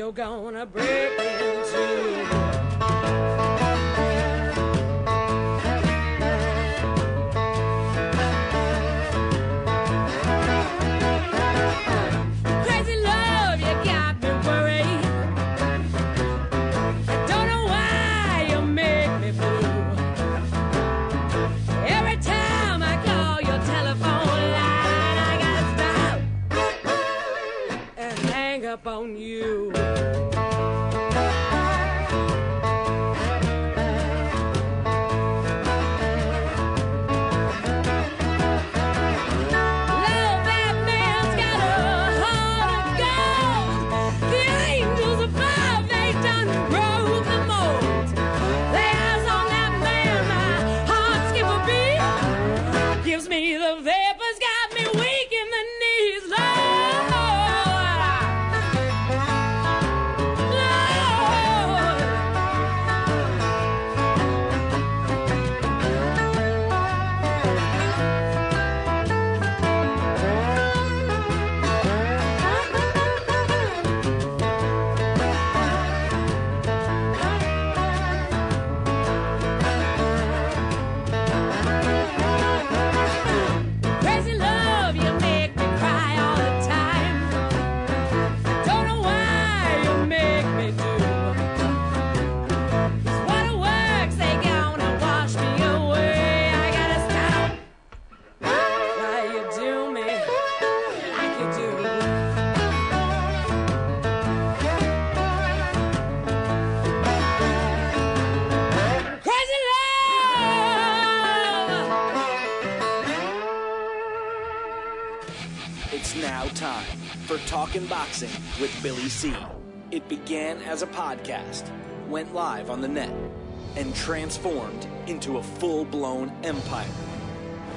you're gonna break into. Crazy love, you got me worried. I don't know why you make me blue. Every time I call your telephone line, I gotta stop and hang up on you. Talkin' Boxing with Billy C. It began as a podcast, went live on the net, and transformed into a full-blown empire.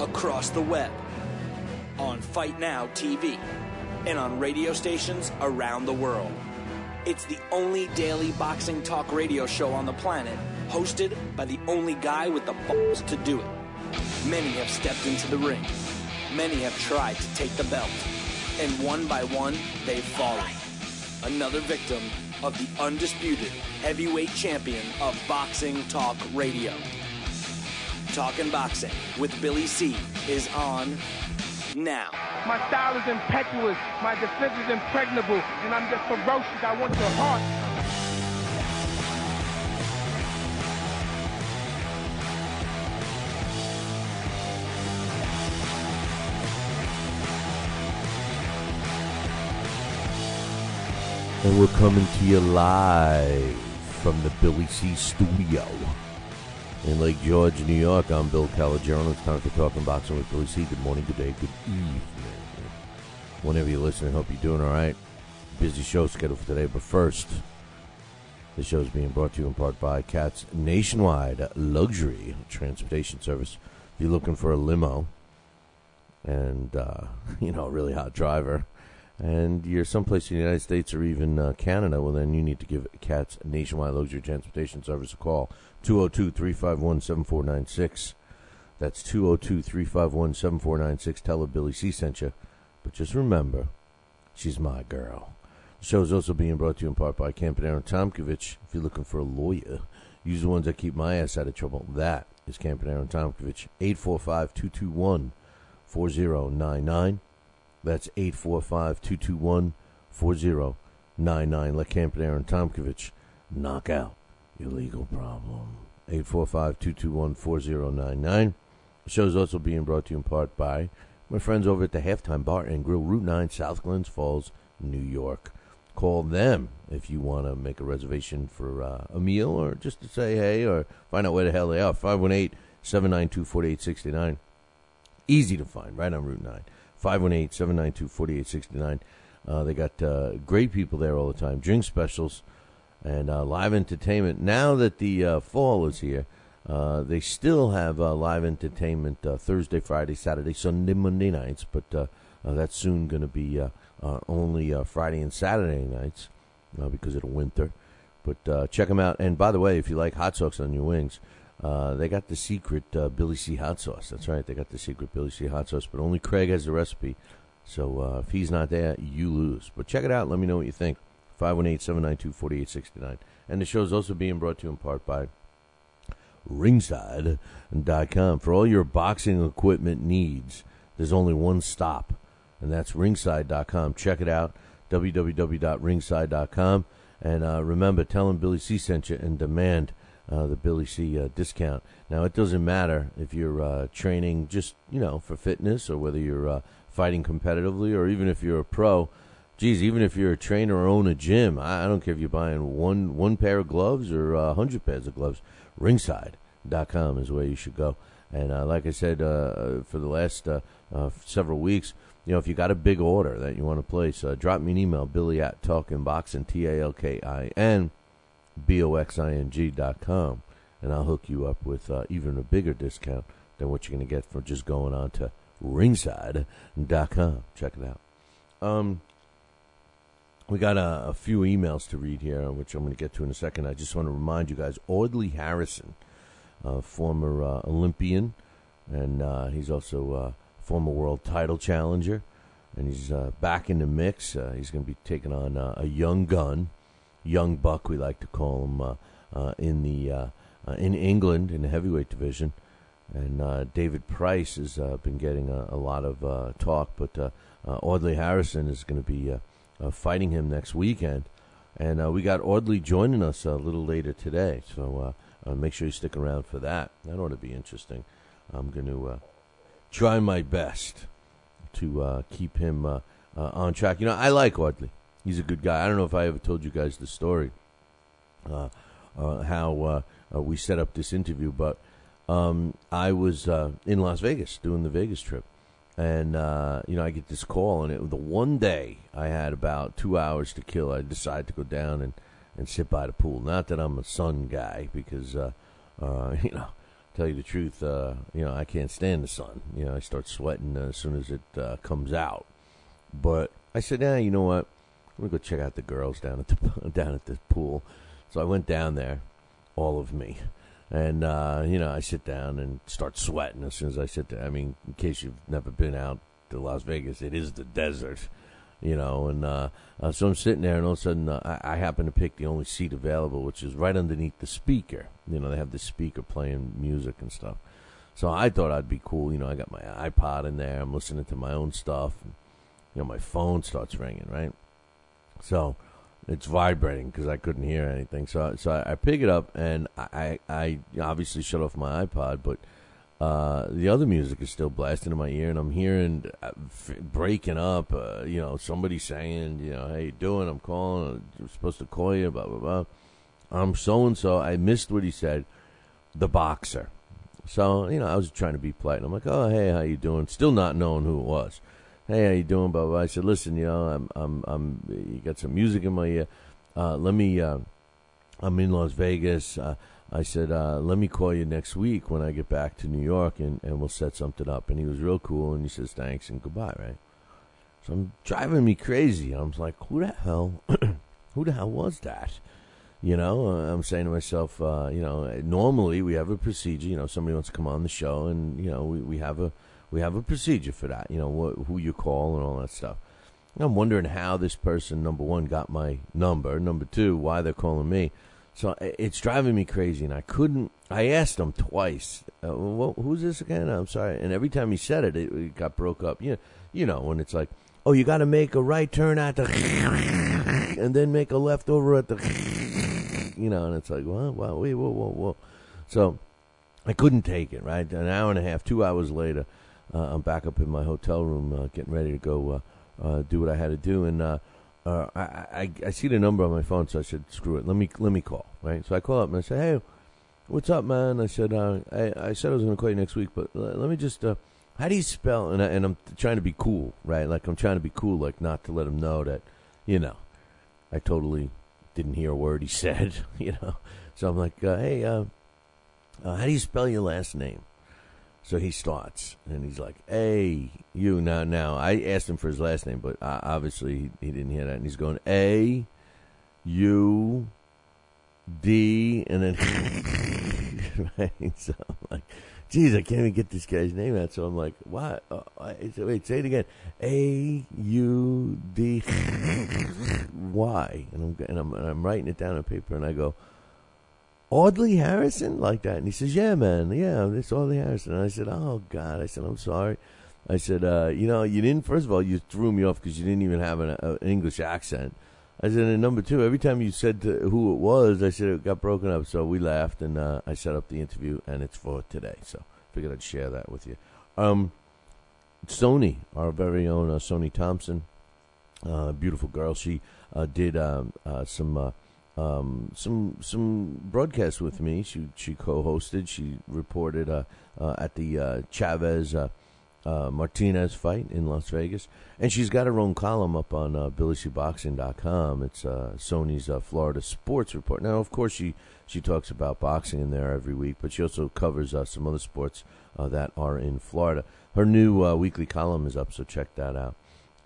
Across the web, on Fight Now TV, and on radio stations around the world. It's the only daily boxing talk radio show on the planet, hosted by the only guy with the balls to do it. Many have stepped into the ring. Many have tried to take the belt. And one by one, they've fallen. Another victim of the undisputed heavyweight champion of boxing talk radio. Talkin' Boxing with Billy C. is on now. My style is impetuous, my defense is impregnable, and I'm just ferocious. I want your heart. And we're coming to you live from the Billy C. studio in Lake George, New York. I'm Bill Calogero. It's time for Talking Boxing with Billy C. Good morning, good day, good evening. Whenever you're listening, hope you're doing all right. Busy show scheduled for today, but first, the show is being brought to you in part by Cat's Nationwide Luxury Transportation Service. If you're looking for a limo and, a really hot driver, and you're someplace in the United States or even Canada, well, then you need to give Cat's Nationwide Luxury Transportation Service a call. 202-351-7496. That's 202-351-7496. Tell her Billy C. sent you. But just remember, she's my girl. The show is also being brought to you in part by Campanaro and Tomkovich. If you're looking for a lawyer, use the ones that keep my ass out of trouble. That is Campanaro and Tomkovich. 845-221-4099. That's 845-221-4099. Let Campanaro and Tomkovich knock out your legal problem. 845-221-4099. The show is also being brought to you in part by my friends over at the Halftime Bar and Grill, Route 9, South Glens Falls, New York. Call them if you want to make a reservation for a meal or just to say hey or find out where the hell they are. 518-792-4869. Easy to find, right on Route 9. 518-792-4869. They got great people there all the time. Drink specials and live entertainment. Now that the fall is here, they still have live entertainment Thursday, Friday, Saturday, Sunday, Monday nights. But that's soon going to be only Friday and Saturday nights because of the winter. But check them out. And by the way, if you like hot sauce on your wings, they got the secret Billy C. hot sauce. That's right, they got the secret Billy C. hot sauce, but only Craig has the recipe. So if he's not there, you lose. But check it out. Let me know what you think. 518-792-4869. And the show is also being brought to you in part by Ringside.com. For all your boxing equipment needs, there's only one stop, and that's Ringside.com. Check it out, www.ringside.com. And remember, tell them Billy C sent you and demand the Billy C discount. Now, it doesn't matter if you're training just, for fitness, or whether you're fighting competitively, or even if you're a pro. Geez, even if you're a trainer or own a gym, I don't care if you're buying one pair of gloves or 100 pairs of gloves. Ringside.com is where you should go. And like I said, for the last several weeks, if you got a big order that you want to place, drop me an email, Billy at talkinboxing, TalkinBoxing.com, and I'll hook you up with even a bigger discount than what you're going to get for just going on to Ringside.com. Check it out. We got a few emails to read here, which I'm going to get to in a second. I just want to remind you guys, Audley Harrison, former Olympian, and he's also a former world title challenger, and he's back in the mix. He's going to be taking on a young gun, young buck, we like to call him, in England in the heavyweight division. And David Price has been getting a lot of talk, but Audley Harrison is going to be fighting him next weekend. And we got Audley joining us a little later today, so make sure you stick around for that. That ought to be interesting. I'm going to try my best to keep him on track. I like Audley. He's a good guy. I don't know if I ever told you guys the story, how we set up this interview, but I was in Las Vegas doing the Vegas trip. And, I get this call, and the one day I had about 2 hours to kill, I decided to go down and sit by the pool. Not that I'm a sun guy, because, tell you the truth, I can't stand the sun. I start sweating as soon as it comes out. But I said, you know what? I'm going to go check out the girls down at the pool. So I went down there, all of me. And, I sit down and start sweating as soon as I sit there. I mean, in case you've never been out to Las Vegas, it is the desert, and so I'm sitting there, and all of a sudden I happen to pick the only seat available, which is right underneath the speaker. They have this speaker playing music and stuff. So I thought I'd be cool. I got my iPod in there. I'm listening to my own stuff. And, my phone starts ringing, right? So it's vibrating because I couldn't hear anything. So I pick it up, and I obviously shut off my iPod, but the other music is still blasting in my ear, and I'm hearing breaking up, somebody saying, how you doing? I'm calling. I'm supposed to call you, blah, blah, blah. I'm so-and-so. I missed what he said, the boxer. So, I was trying to be polite. I'm like, oh, hey, how you doing? Still not knowing who it was. Hey, how you doing, blah, blah. I said, listen, I'm you got some music in my ear. I'm in Las Vegas. I said, let me call you next week when I get back to New York, and we'll set something up. And he was real cool, and he says, thanks and goodbye, right? So I'm driving me crazy. I was like, who the hell was that? I'm saying to myself, normally we have a procedure. Somebody wants to come on the show, and, we have a procedure for that, who you call and all that stuff. And I'm wondering how this person, number one, got my number. Number two, why they're calling me. So it's driving me crazy, and I asked him twice, who's this again? I'm sorry. And every time he said it, it got broke up. When it's like, oh, you got to make a right turn at the, and then make a left over at the, and it's like, wow, wait, whoa. So I couldn't take it, right? An hour and a half, 2 hours later, I'm back up in my hotel room getting ready to go do what I had to do. And I see the number on my phone, so I said, screw it. Let me call, right? So I call up, and I say, hey, what's up, man? I said, I said I was going to call you next week, but let me just, how do you spell? And I'm trying to be cool, right? Like, I'm trying to be cool, like, not to let him know that, I totally didn't hear a word he said, So I'm like, hey, how do you spell your last name? So he starts, and he's like, hey, you. Now, I asked him for his last name, but obviously he didn't hear that. And he's going, A, U, D, and then, right? So I'm like, geez, I can't even get this guy's name out. So I'm like, what? Wait, say it again. A-U-D-Y. And I'm writing it down on paper, and I go, Audley Harrison? Like that. And he says, yeah, man. Yeah, it's Audley Harrison. And I said, oh, God. I said, I'm sorry. I said, you didn't, first of all, you threw me off because you didn't even have an English accent. I said, and number two, every time you said who it was, I said it got broken up. So we laughed, and I set up the interview, and it's for today. So figured I'd share that with you. Sony, our very own Sony Thompson, beautiful girl. She did some broadcasts with me. She co-hosted. She reported at the Chavez Martinez fight in Las Vegas, and she's got her own column up on BillyCBoxing.com. It's Sony's Florida Sports Report. Now, of course, she talks about boxing in there every week, but she also covers some other sports that are in Florida. Her new weekly column is up, so check that out.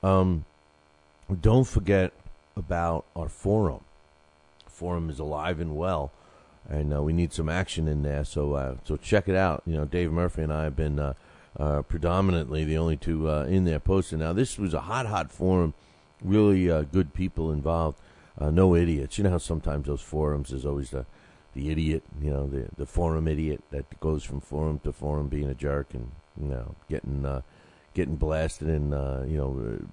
Don't forget about our forum. Forum is alive and well, and we need some action in there. So check it out. Dave Murphy and I have been predominantly the only two in there posting. Now, this was a hot forum, really good people involved, no idiots. You know how sometimes those forums, there's always the idiot, the forum idiot that goes from forum to forum being a jerk and, getting blasted and,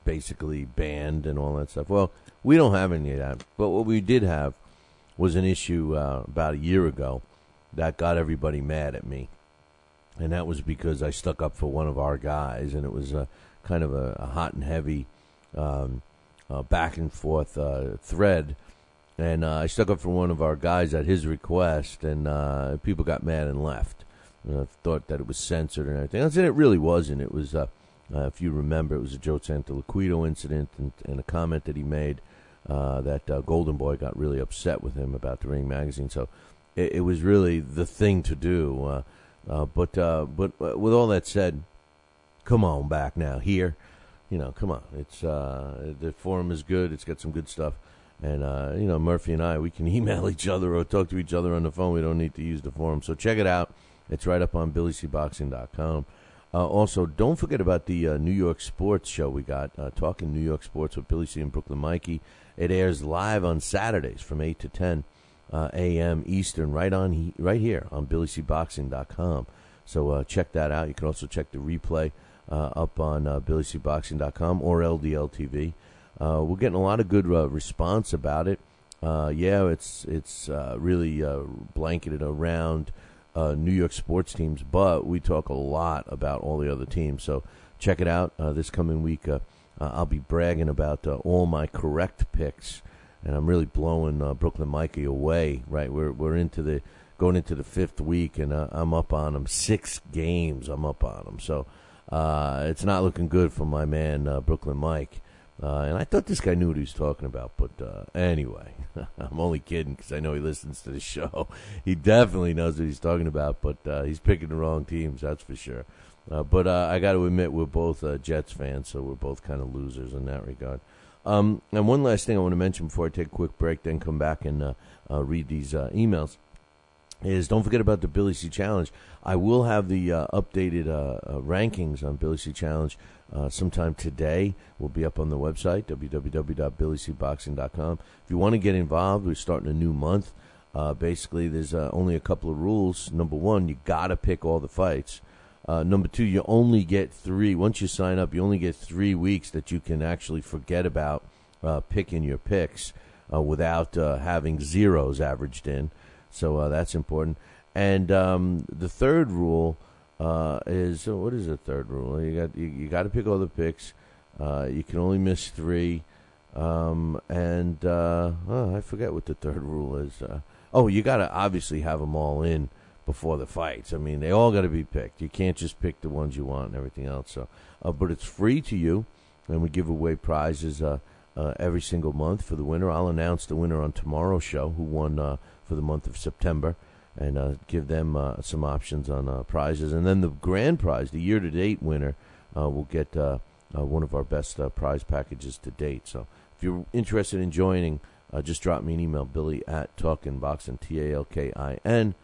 basically banned and all that stuff. Well, we don't have any of that, but what we did have was an issue about a year ago that got everybody mad at me. And that was because I stuck up for one of our guys, and it was kind of a hot and heavy back and forth thread. And I stuck up for one of our guys at his request, and people got mad and left. Thought that it was censored and everything. I said it really wasn't. It was, if you remember, it was a Joe Santoliquito incident and a comment that he made that Golden Boy got really upset with him about the Ring magazine. So it was really the thing to do. But with all that said, come on back now here, come on. It's the forum is good. It's got some good stuff, and Murphy and I, we can email each other or talk to each other on the phone. We don't need to use the forum. So check it out. It's right up on BillyCBoxing.com. Also, don't forget about the New York Sports show we got, Talking New York Sports with Billy C and Brooklyn Mikey. It airs live on Saturdays from 8 to 10. a.m. Eastern, right here on BillyCBoxing.com. So check that out. You can also check the replay up on BillyCBoxing.com or LDL TV. We're getting a lot of good response about it. It's really blanketed around New York sports teams, but we talk a lot about all the other teams. So check it out. This coming week, I'll be bragging about all my correct picks. And I'm really blowing Brooklyn Mikey away. Right, we're going into the 5th week, and I'm up on him 6 games. I'm up on him, so it's not looking good for my man Brooklyn Mike. And I thought this guy knew what he was talking about, but anyway, I'm only kidding because I know he listens to the show. He definitely knows what he's talking about, but he's picking the wrong teams, that's for sure. But I got to admit, we're both Jets fans, so we're both kind of losers in that regard. And one last thing I want to mention before I take a quick break, then come back and read these emails, is don't forget about the Billy C Challenge. I will have the updated rankings on Billy C Challenge sometime today. Will be up on the website, www.BillyCBoxing.com. If you want to get involved, we're starting a new month. Basically, there's only a couple of rules. Number one, you got to pick all the fights. Number two, you only get 3. Once you sign up, you only get 3 weeks that you can actually forget about picking your picks without having zeros averaged in. So that's important. And the third rule is, what is the third rule? You got to pick all the picks. You can only miss 3. I forget what the third rule is. You got to obviously have them all in before the fights. I mean, they all got to be picked. You can't just pick the ones you want and everything else. So, but it's free to you, and we give away prizes every single month for the winner. I'll announce the winner on tomorrow's show, who won for the month of September, and give them some options on prizes. And then the grand prize, the year-to-date winner, will get one of our best prize packages to date. So if you're interested in joining, just drop me an email, Billy at talkinboxing, TalkinBoxing,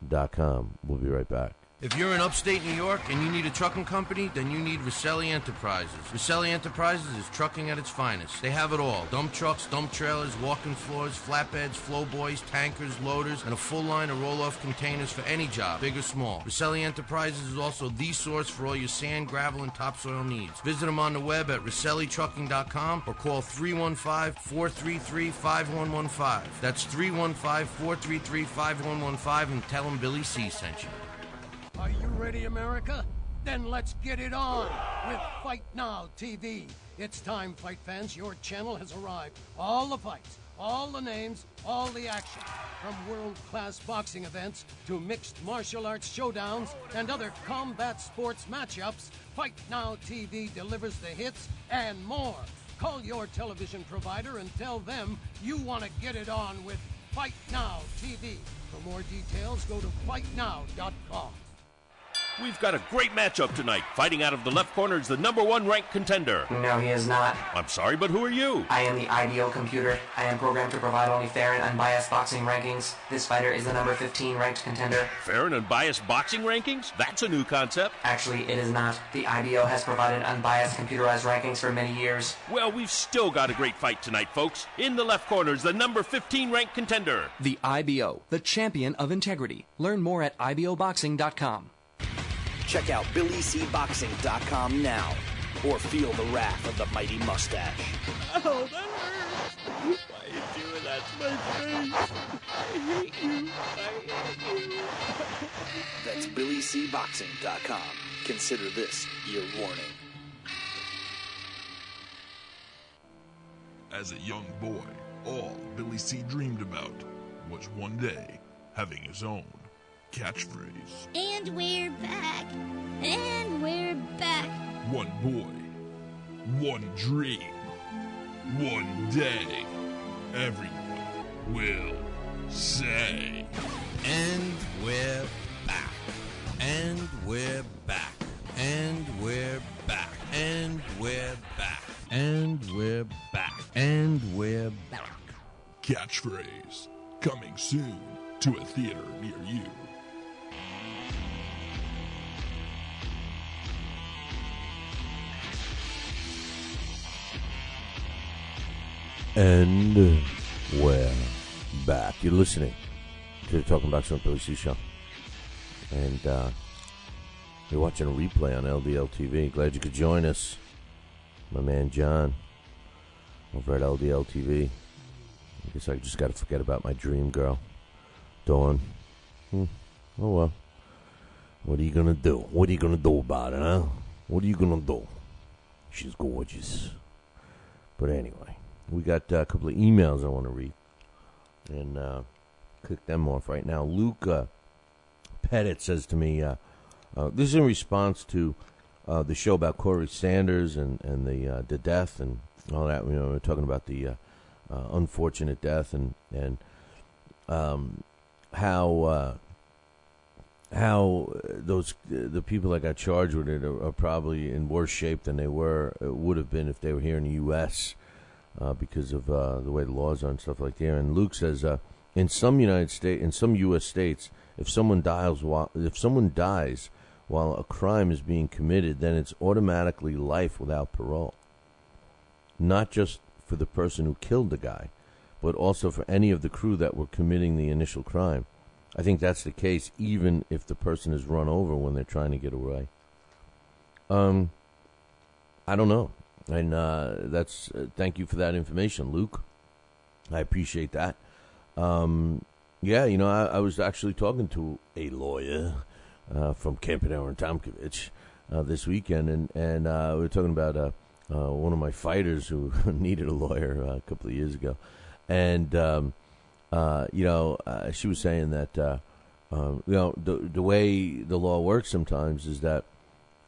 RisselliEnterprises.com. We'll be right back. If you're in upstate New York and you need a trucking company, then you need Risselli Enterprises. Risselli Enterprises is trucking at its finest. They have it all. Dump trucks, dump trailers, walk-in floors, flatbeds, flowboys, tankers, loaders, and a full line of roll-off containers for any job, big or small. Risselli Enterprises is also the source for all your sand, gravel, and topsoil needs. Visit them on the web at RisselliTrucking.com or call 315-433-5115. That's 315-433-5115 and tell them Billy C sent you. Are you ready, America? Then let's get it on with Fight Now TV. It's time, fight fans. Your channel has arrived. All the fights, all the names, all the action. From world-class boxing events to mixed martial arts showdowns and other combat sports matchups, Fight Now TV delivers the hits and more. Call your television provider and tell them you want to get it on with Fight Now TV. For more details, go to fightnow.com. We've got a great matchup tonight. Fighting out of the left corner is the #1 ranked contender. No, he is not. I'm sorry, but who are you? I am the ideal computer. I am programmed to provide only fair and unbiased boxing rankings. This fighter is the number 15 ranked contender. Fair and unbiased boxing rankings? That's a new concept. Actually, it is not. The IBO has provided unbiased computerized rankings for many years. Well, we've still got a great fight tonight, folks. In the left corner is the number 15 ranked contender. The IBO, the champion of integrity. Learn more at IBOboxing.com. Check out BillyCBoxing.com now, or feel the wrath of the mighty mustache. Oh, that hurts. Why are you doing that to my face? I hate you. I hate you. That's BillyCBoxing.com. Consider this your warning. As a young boy, all Billy C. dreamed about was one day having his own catchphrase. And we're back. And we're back. One boy, one dream, one day, everyone will say. And we're back. And we're back. And we're back. And we're back. And we're back. And we're back. Catchphrase coming soon to a theater near you. And we're back. You're listening to the Talking Boxing with Billy C show. And you're watching a replay on LDL TV. Glad you could join us. My man John over at LDL TV. I guess I just got to forget about my dream girl, Dawn. Oh well. What are you going to do? What are you going to do about it, huh? What are you going to do? She's gorgeous. But anyway. We got a couple of emails I want to read, and click them off right now. Luke Pettit says to me, this is in response to the show about Corey Sanders and the death and all that. You know, we're talking about the unfortunate death and how the people that got charged with it are probably in worse shape than they would have been if they were here in the U.S. Because of the way the laws are and stuff like that. And Luke says, in some U.S. states, if someone dies while a crime is being committed, then it's automatically life without parole. Not just for the person who killed the guy, but also for any of the crew that were committing the initial crime. I think that's the case, even if the person is run over when they're trying to get away. I don't know. And that's thank you for that information, Luke. I appreciate that. Yeah, you know, I was actually talking to a lawyer from Campanella and Tomkovich this weekend, and we were talking about one of my fighters who needed a lawyer a couple of years ago. And, you know, she was saying that, you know, the way the law works sometimes is that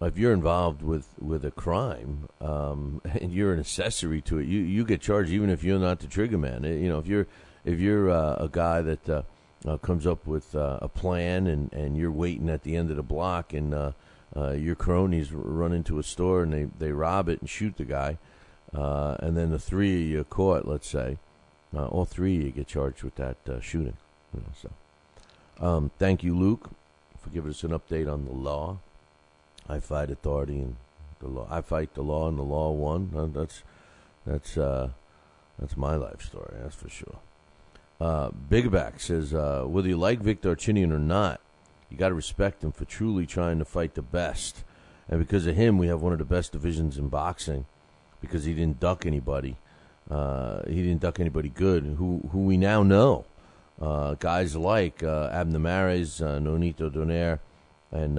if you're involved with a crime and you're an accessory to it, you get charged even if you're not the trigger man. You know, if you're a guy that comes up with a plan and you're waiting at the end of the block and your cronies run into a store and they rob it and shoot the guy, and then the three of you are caught, let's say, all three of you get charged with that shooting. You know, so Thank you, Luke, for giving us an update on the law. I fight authority and the law. I fight the law and the law won. That's my life story. That's for sure. Bigback says, whether you like Victor Chinian or not, you got to respect him for truly trying to fight the best. And because of him, we have one of the best divisions in boxing because he didn't duck anybody. He didn't duck anybody good, who we now know. Guys like Abner Mares, Nonito Donaire, and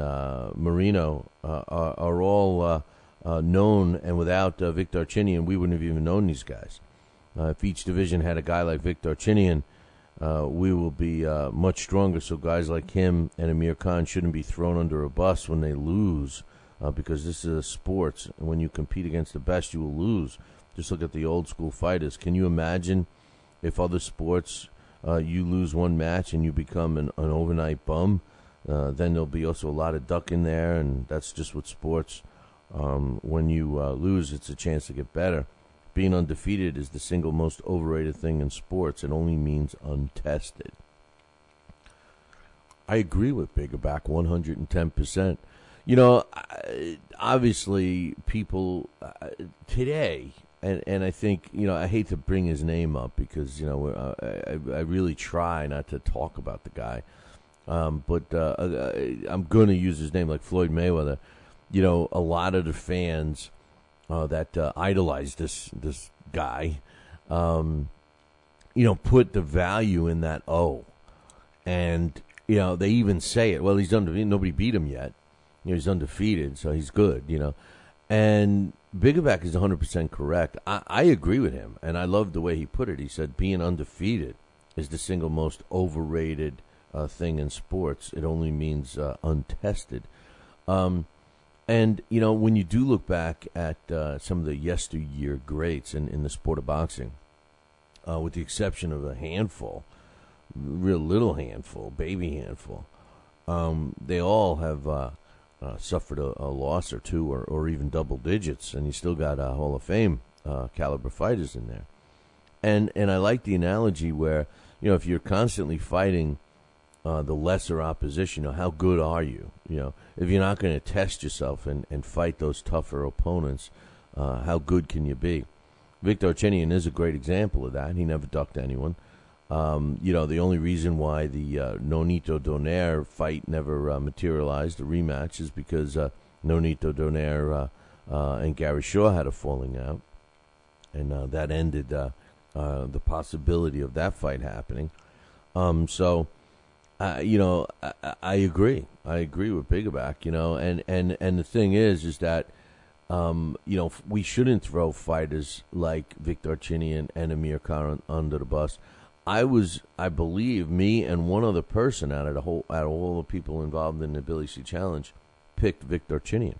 Marino are all known, and without Victor Chinian, we wouldn't have even known these guys. If each division had a guy like Victor Chinian, we will be much stronger. So guys like him and Amir Khan shouldn't be thrown under a bus when they lose, because this is a sport. And when you compete against the best, you will lose. Just look at the old school fighters. Can you imagine if other sports you lose one match and you become an overnight bum? Then there'll be also a lot of ducking there, and that's just what sports. When you lose, it's a chance to get better. Being undefeated is the single most overrated thing in sports. It only means untested. I agree with Biggerback 110%. You know, obviously people today, and I think, you know, I hate to bring his name up because, you know, I really try not to talk about the guy. But I'm going to use his name, like Floyd Mayweather. You know, a lot of the fans that idolize this guy, you know, put the value in that O. And, you know, they even say it. Well, he's undefeated. Nobody beat him yet. You know, he's undefeated, so he's good, you know. And Biggerback is 100% correct. I agree with him, and I love the way he put it. He said being undefeated is the single most overrated thing in sports. It only means untested. And, you know, when you do look back at some of the yesteryear greats in the sport of boxing, with the exception of a handful, real little handful, baby handful, they all have suffered a loss or two or even double digits, and you still got Hall of Fame caliber fighters in there. And I like the analogy where, you know, if you're constantly fighting the lesser opposition, you know, how good are you? You know, if you're not going to test yourself and fight those tougher opponents, how good can you be? Victor Chinian is a great example of that. He never ducked anyone. You know, the only reason why the Nonito Donaire fight never materialized, the rematch, is because Nonito Donaire and Gary Shaw had a falling out, and that ended the possibility of that fight happening. So, you know, I agree. I agree with Biggerback, you know, and the thing is that, you know, we shouldn't throw fighters like Victor Chinian and Amir Khan under the bus. I believe, me and one other person out of all the people involved in the Billy C. Challenge picked Victor Chinian.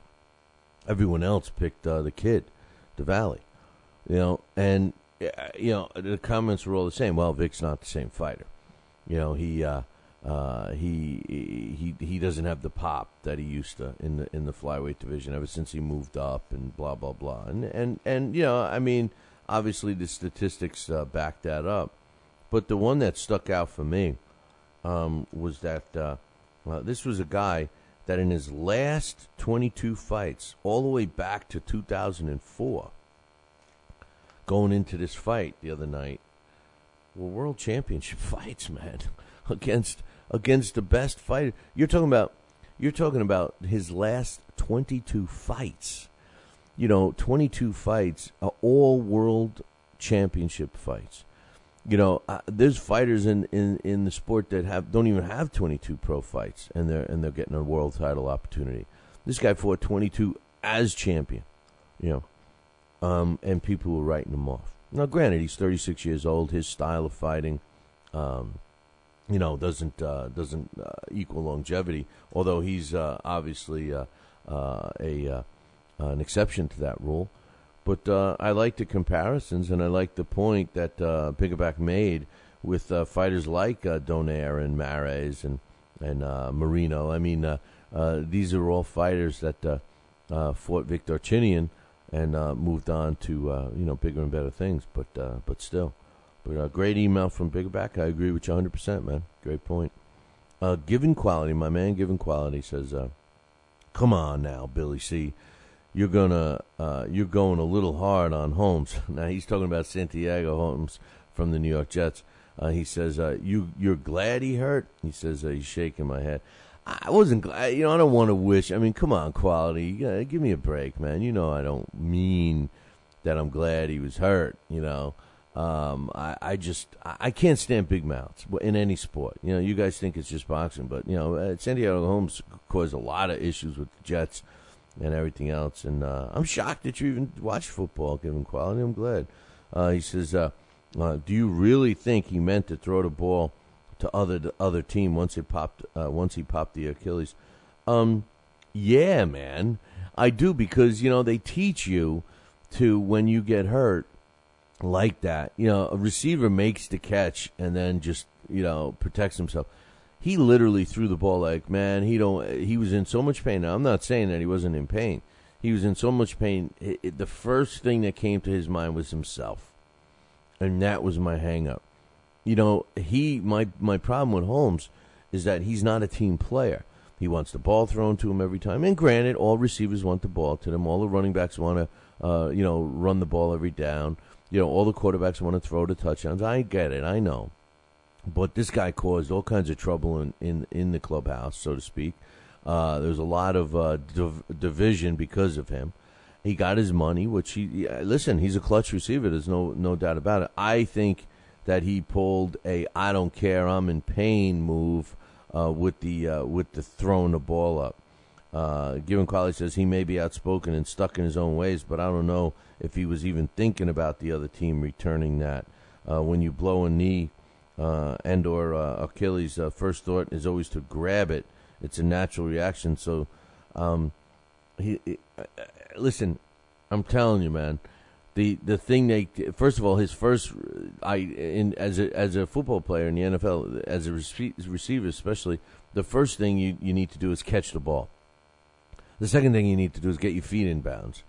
Everyone else picked the kid, DeValley. You know, and, you know, the comments were all the same. Well, Vic's not the same fighter. You know, he doesn't have the pop that he used to in the flyweight division ever since he moved up and blah blah blah. And you know, I mean, obviously the statistics back that up. But the one that stuck out for me was that this was a guy that in his last 22 fights, all the way back to 2004, going into this fight the other night, were world championship fights, man, against the best fighter. You're talking about his last 22 fights. You know, 22 fights are all world championship fights. You know, there's fighters in the sport that don't even have 22 pro fights, and they're getting a world title opportunity. This guy fought 22 as champion, you know, and people were writing him off. Now, granted, he's 36 years old. His style of fighting, you know, doesn't equal longevity. Although he's obviously an exception to that rule. But I like the comparisons, and I like the point that Biggerback made with fighters like Donaire and Mares and Marino. I mean, these are all fighters that fought Victor Chinian and moved on to you know, bigger and better things. But still, but great email from Biggerback. I agree with you 100%, man. Great point. Given Quality, my man Given Quality says, come on now, Billy C. You're going a little hard on Holmes. Now, he's talking about Santiago Holmes from the New York Jets. He says, you're glad he hurt? He says, he's shaking my head. I wasn't glad. I don't want to wish. I mean, come on, Quality. Give me a break, man. I don't mean that I'm glad he was hurt, I can't stand big mouths in any sport. You guys think it's just boxing, but, Santiago Holmes caused a lot of issues with the Jets and everything else. And I'm shocked that you even watch football, Given Quality. I'm glad. He says, do you really think he meant to throw the ball to the other team once he popped the Achilles? Yeah, man, I do, because they teach you to, when you get hurt like that, a receiver makes the catch and then just protects himself. He literally threw the ball like, man, he was in so much pain. Now, I'm not saying that he wasn't in pain. He was in so much pain. The first thing that came to his mind was himself, and that was my hang-up. My problem with Holmes is that he's not a team player. He wants the ball thrown to him every time. And granted, all receivers want the ball to them. All the running backs want to, run the ball every down. All the quarterbacks want to throw the touchdowns. I get it. I know. But this guy caused all kinds of trouble in the clubhouse, so to speak. There's a lot of division because of him. He got his money, which he's a clutch receiver. There's no doubt about it. I think that he pulled a I don't care, I'm in pain move with the throwing the ball up. Given Quality says he may be outspoken and stuck in his own ways, but I don't know if he was even thinking about the other team returning that. When you blow a knee and or Achilles, first thought is always to grab it. It's a natural reaction. So, listen, I'm telling you, man. The thing first of all, his first as a football player in the NFL, as a receiver especially, the first thing you need to do is catch the ball. The second thing you need to do is get your feet in bounds.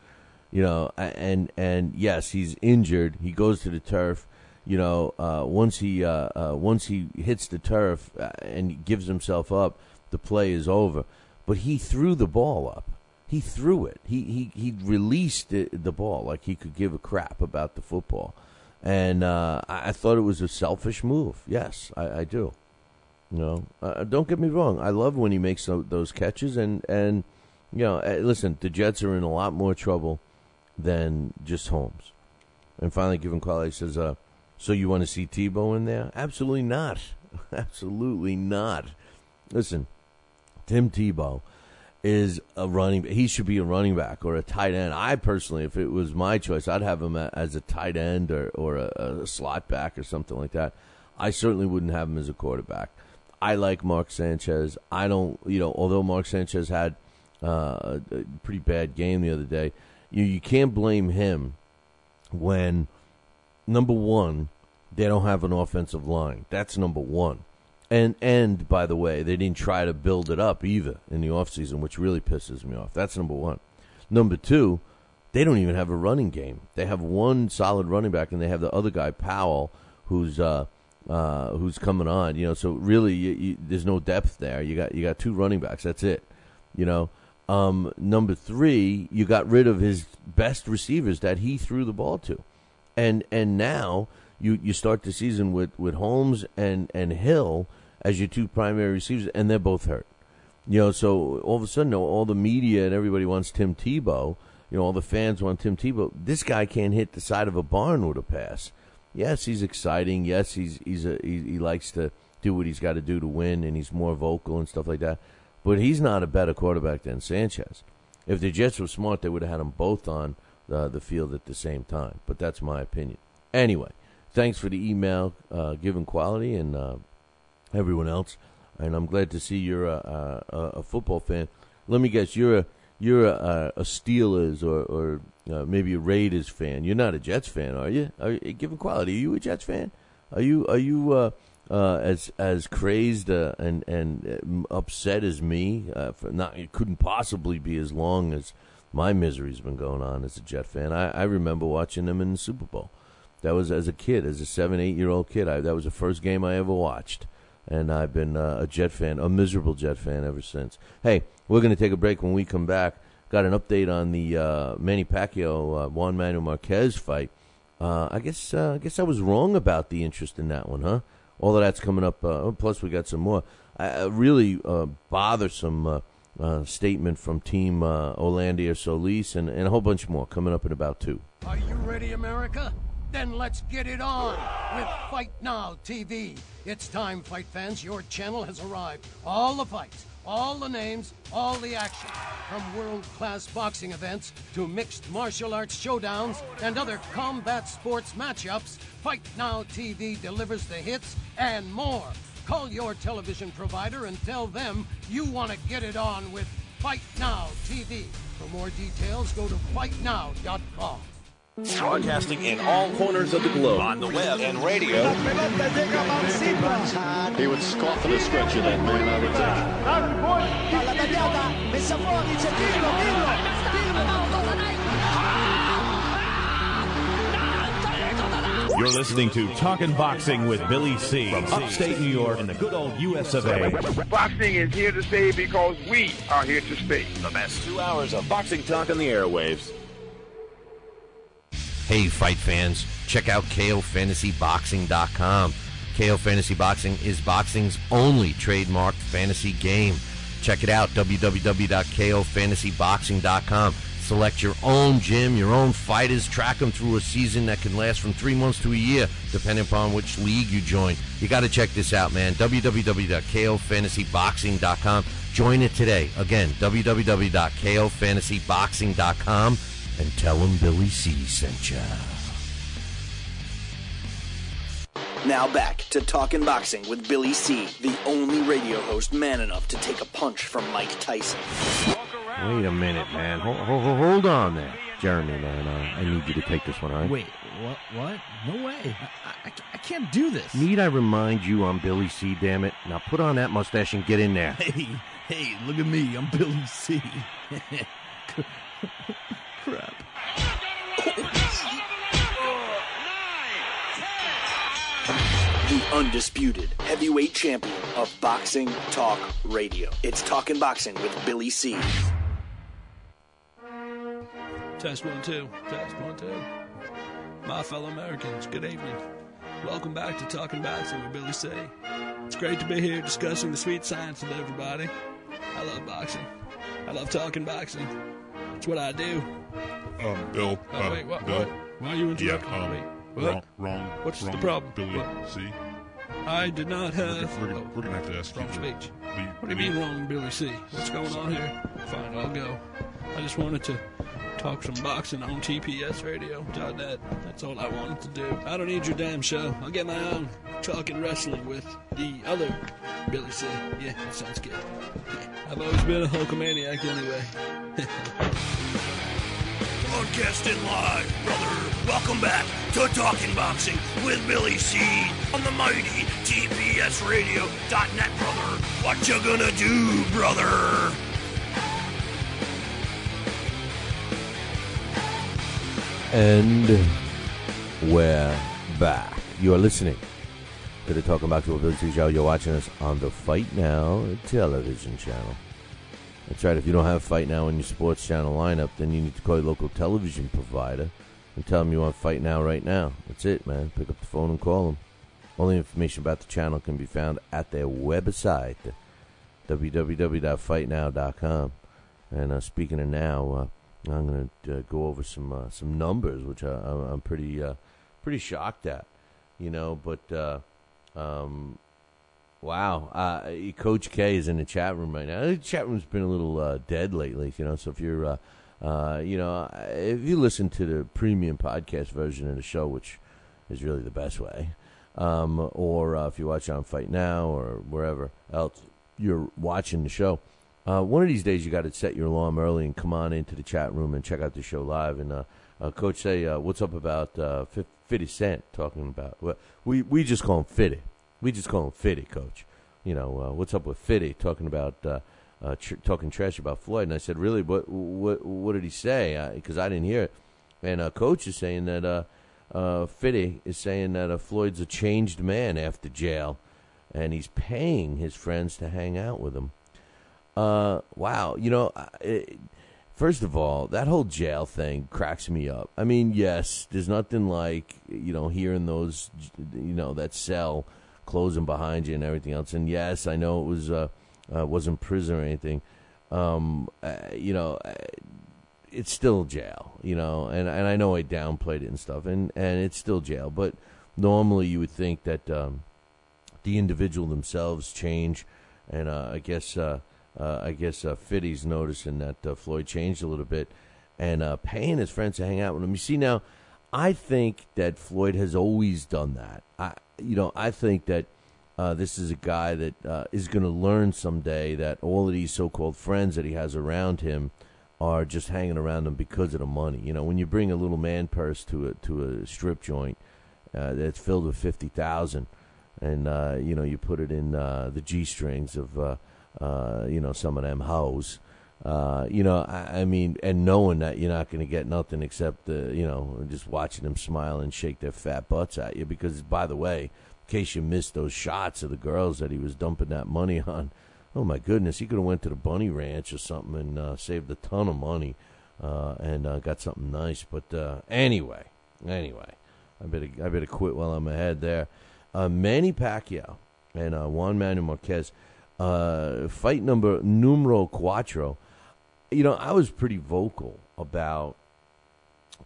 And yes, he's injured. He goes to the turf. Once he hits the turf and gives himself up, the play is over. But he threw the ball up. He threw it. He released the ball like he could give a crap about the football. And I thought it was a selfish move. Yes, I do. Don't get me wrong. I love when he makes those catches. And listen, the Jets are in a lot more trouble than just Holmes. And finally, Given Quality says, so you want to see Tebow in there? Absolutely not. Absolutely not. Listen, Tim Tebow is he should be a running back or a tight end. I personally, if it was my choice, I'd have him as a tight end or a slot back or something like that. I certainly wouldn't have him as a quarterback. I like Mark Sanchez. I don't, although Mark Sanchez had a pretty bad game the other day, you can't blame him when, number one, they don't have an offensive line. That's number one. And by the way, they didn't try to build it up either in the offseason, which really pisses me off. That's number one. Number two, they don't even have a running game. They have one solid running back, and they have the other guy, Powell, who's coming on. So really, there's no depth there. You got two running backs. That's it. Number three, you got rid of his best receivers that he threw the ball to, and now you start the season with Holmes and Hill as your two primary receivers, and they're both hurt. So all of a sudden, all the media and everybody wants Tim Tebow. All the fans want Tim Tebow. This guy can't hit the side of a barn with a pass. Yes, he's exciting. Yes, he likes to do what he's got to do to win, and he's more vocal and stuff like that. But he's not a better quarterback than Sanchez. If the Jets were smart, they would have had them both on the field at the same time. But that's my opinion. Anyway, thanks for the email, Given Quality, and everyone else. And I'm glad to see you're a football fan. Let me guess, you're a Steelers or maybe a Raiders fan. You're not a Jets fan, are you? Given Quality, are you a Jets fan? Are you as crazed and upset as me? It couldn't possibly be as long as my misery's been going on as a Jet fan. I remember watching them in the Super Bowl. That was as a kid, as a 7-8-year-old kid. That was the first game I ever watched. and I've been a Jet fan, a miserable Jet fan ever since. Hey, we're going to take a break. When we come back, got an update on the Manny Pacquiao, Juan Manuel Marquez fight. I guess I was wrong about the interest in that one, huh? All of that's coming up. Plus, we got some more. A really bothersome statement from Team Orlando Solis and a whole bunch more coming up in about 2. Are you ready, America? Then let's get it on with Fight Now TV. It's time, fight fans. Your channel has arrived. All the fights, all the names, all the action. From world-class boxing events to mixed martial arts showdowns and other combat sports matchups, Fight Now TV delivers the hits and more. Call your television provider and tell them you want to get it on with Fight Now TV. For more details, go to fightnow.com. Broadcasting in all corners of the globe, on the web and radio. He would scoff at a stretch of that man, I would think. You're listening to Talkin' Boxing with Billy C. from upstate New York in the good old US of A. Boxing is here to stay because we are here to stay. The best 2 hours of boxing talk on the airwaves. Hey, fight fans, check out KOFantasyBoxing.com. KO Fantasy Boxing is boxing's only trademarked fantasy game. Check it out, www.KOFantasyBoxing.com. Select your own gym, your own fighters, track them through a season that can last from 3 months to a year, depending upon which league you join. You got to check this out, man, www.KOFantasyBoxing.com. Join it today. Again, www.KOFantasyBoxing.com. And tell him Billy C sent ya. Now back to Talkin' Boxing with Billy C, the only radio host man enough to take a punch from Mike Tyson. Wait a minute, man. Hold on there. Jeremy, man, I need you to take this one, all right? Wait, what? No way. I can't do this. Need I remind you I'm Billy C, damn it? Now put on that mustache and get in there. Hey, look at me. I'm Billy C. Crap. The undisputed heavyweight champion of Boxing Talk Radio. It's Talkin' Boxing with Billy C. Test 1 2. Test 1 2. My fellow Americans, good evening. Welcome back to Talkin' Boxing with Billy C. It's great to be here discussing the sweet science with everybody. I love boxing. I love talking boxing. It's what I do. Bill. Wait, what? Bill. Why are you interrupting? Yeah, Wait, what? Wrong. What's the problem? Billy, what? C. I did not have... We're gonna have to ask wrong you. Speech. What do you mean wrong, Billy C? What's going on here? Fine, I'll go. I just wanted to talk some boxing on TPSradio.net. That's all I wanted to do. I don't need your damn show. I'll get my own. Talking wrestling with the other Billy C. Yeah, that sounds good. I've always been a Hulkamaniac anyway. Broadcasting live, brother. Welcome back to Talking Boxing with Billy C. on the mighty TPSradio.net, brother. What you gonna do, brother? And we're back. You are listening to the Talking Boxing with Billy C show. You're watching us on the Fight Now television channel. That's right. If you don't have Fight Now in your sports channel lineup, then you need to call your local television provider and tell them you want Fight Now right now. That's it, man. Pick up the phone and call them. All the information about the channel can be found at their website, www.fightnow.com. And speaking of now, I'm going to go over some numbers, which I'm pretty shocked at, But wow, Coach K is in the chat room right now. The chat room's been a little dead lately, So if you're, if you listen to the premium podcast version of the show, which is really the best way, or if you watch on Fight Now or wherever else you're watching the show. One of these days, you got to set your alarm early and come on into the chat room and check out the show live. And Coach say, what's up about 50 Cent talking about? Well, we just call him 50. We just call him 50, Coach. What's up with 50 talking about talking trash about Floyd? And I said, really, what did he say? Because I didn't hear it. And Coach is saying that 50 is saying that Floyd's a changed man after jail. and he's paying his friends to hang out with him. Wow, first of all, that whole jail thing cracks me up. I mean, yes, there's nothing like, hearing those, that cell closing behind you and everything else. And yes, I know it wasn't prison or anything. It's still jail, and I know I downplayed it and stuff, and it's still jail. But normally you would think that the individual themselves change, and I guess Fiddy's noticing that Floyd changed a little bit, and paying his friends to hang out with him. You see, now I think that Floyd has always done that. I think that this is a guy that is going to learn someday that all of these so-called friends that he has around him are just hanging around him because of the money. When you bring a little man purse to a strip joint that's filled with $50,000, and you put it in the G-strings of some of them hoes. I mean, and knowing that you're not going to get nothing except just watching them smile and shake their fat butts at you. Because, by the way, in case you missed those shots of the girls that he was dumping that money on, oh my goodness, he could have went to the Bunny Ranch or something and saved a ton of money and got something nice. But anyway, I better quit while I'm ahead there. Manny Pacquiao and Juan Manuel Marquez, fight numero cuatro. I was pretty vocal about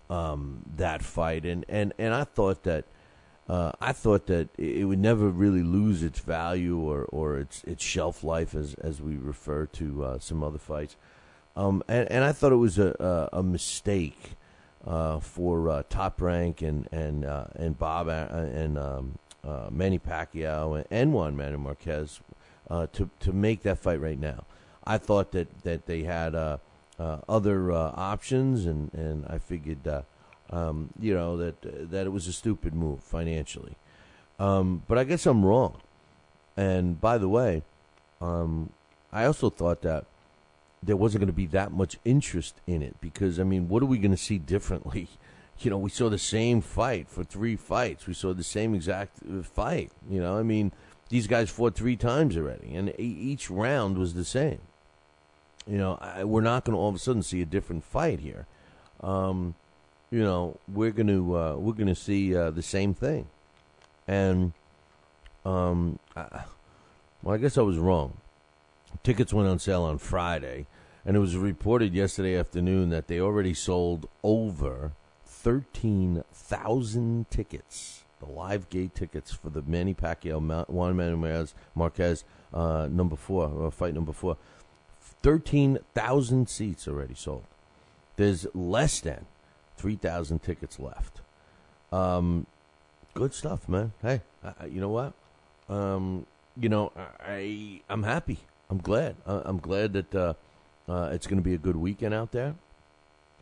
that fight, and I thought that it would never really lose its value or its shelf life as we refer to some other fights. And I thought it was a mistake for Top Rank and Bob and Manny Pacquiao and Juan Manuel Marquez to make that fight right now. I thought that they had other options, and I figured that it was a stupid move financially. But I guess I'm wrong. And by the way, I also thought that there wasn't going to be that much interest in it because, I mean, what are we going to see differently? We saw the same fight for 3 fights. We saw the same exact fight. I mean, these guys fought 3 times already, and each round was the same. We're not going to all of a sudden see a different fight here. We're going to see the same thing. And I guess I was wrong. Tickets went on sale on Friday, and it was reported yesterday afternoon that they already sold over 13,000 tickets, the live gate tickets for the Manny Pacquiao Juan Manuel Marquez fight number 4. 13,000 seats already sold. There's less than 3,000 tickets left. Good stuff, man. Hey, you know what? I'm happy. I'm glad. I'm glad that it's going to be a good weekend out there,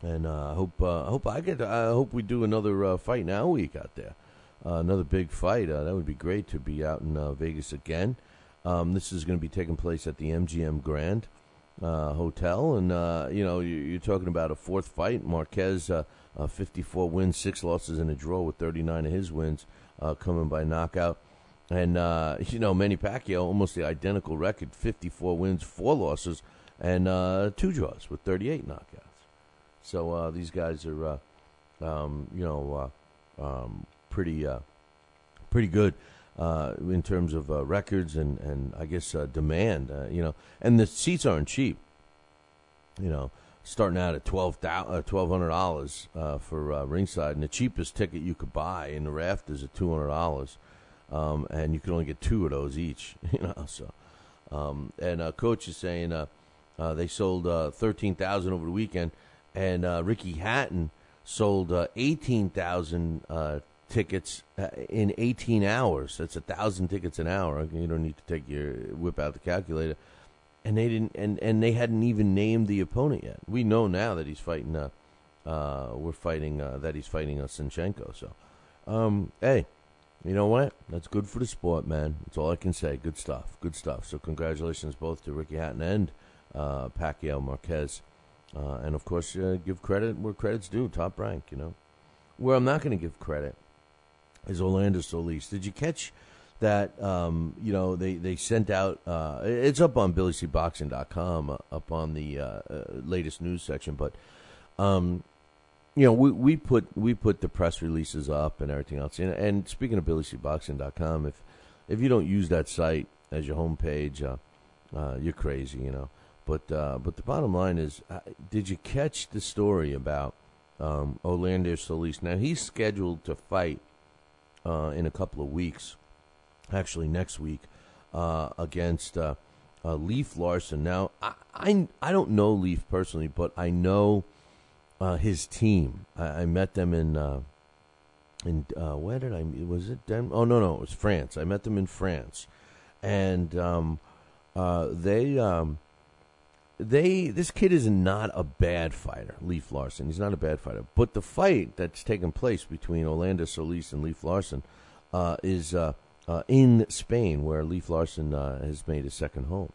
and I hope we do another Fight Now week out there, another big fight. That would be great to be out in Vegas again. This is going to be taking place at the MGM Grand Hotel, and you're talking about a 4th fight. Marquez, 54 wins, 6 losses, and a draw, with 39 of his wins coming by knockout. And Manny Pacquiao, almost the identical record, 54 wins, 4 losses, and 2 draws with 38 knockouts. So these guys are, pretty good in terms of records and I guess demand. And the seats aren't cheap. Starting out at $1,200 for ringside, and the cheapest ticket you could buy in the rafters at $200. And you can only get 2 of those each, So, and Coach is saying they sold 13,000 over the weekend, and Ricky Hatton sold 18,000 tickets in 18 hours. That's 1,000 tickets an hour. You don't need to whip out the calculator. And they didn't, and they hadn't even named the opponent yet. We know now that he's fighting. That he's fighting Sinchenko. So, hey. You know what? That's good for the sport, man. That's all I can say. Good stuff. So congratulations both to Ricky Hatton and Pacquiao Marquez. And, of course, give credit where credit's due. Top Rank, Where I'm not going to give credit is Orlando Solis. Did you catch that they sent out. It's up on BillyCBoxing.com, up on the latest news section. But we put the press releases up and everything else. And speaking of BillyCBoxing.com, if you don't use that site as your homepage, you're crazy, But the bottom line is, did you catch the story about Orlando Solis? Now he's scheduled to fight in a couple of weeks. Actually, next week, against Leif Larson. Now, I don't know Leif personally, but I know his team. I met them in where did I? Was it Denver? Oh no, it was France. I met them in France, and this kid is not a bad fighter, Leif Larson. He's not a bad fighter, but the fight that's taken place between Orlando Solis and Leif Larson is in Spain, where Leif Larson has made his second home.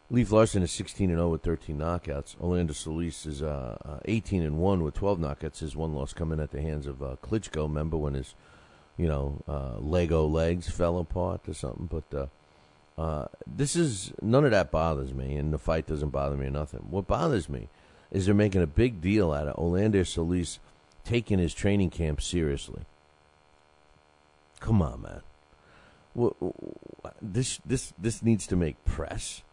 Leif Larson is 16-0 with 13 knockouts. Orlando Solis is 18-1 with 12 knockouts. His one loss coming at the hands of Klitschko. Remember when his, Lego legs fell apart or something? But this is, none of that bothers me, and the fight doesn't bother me or nothing. What bothers me is they're making a big deal out of Orlando Solis taking his training camp seriously. Come on, man. This needs to make press.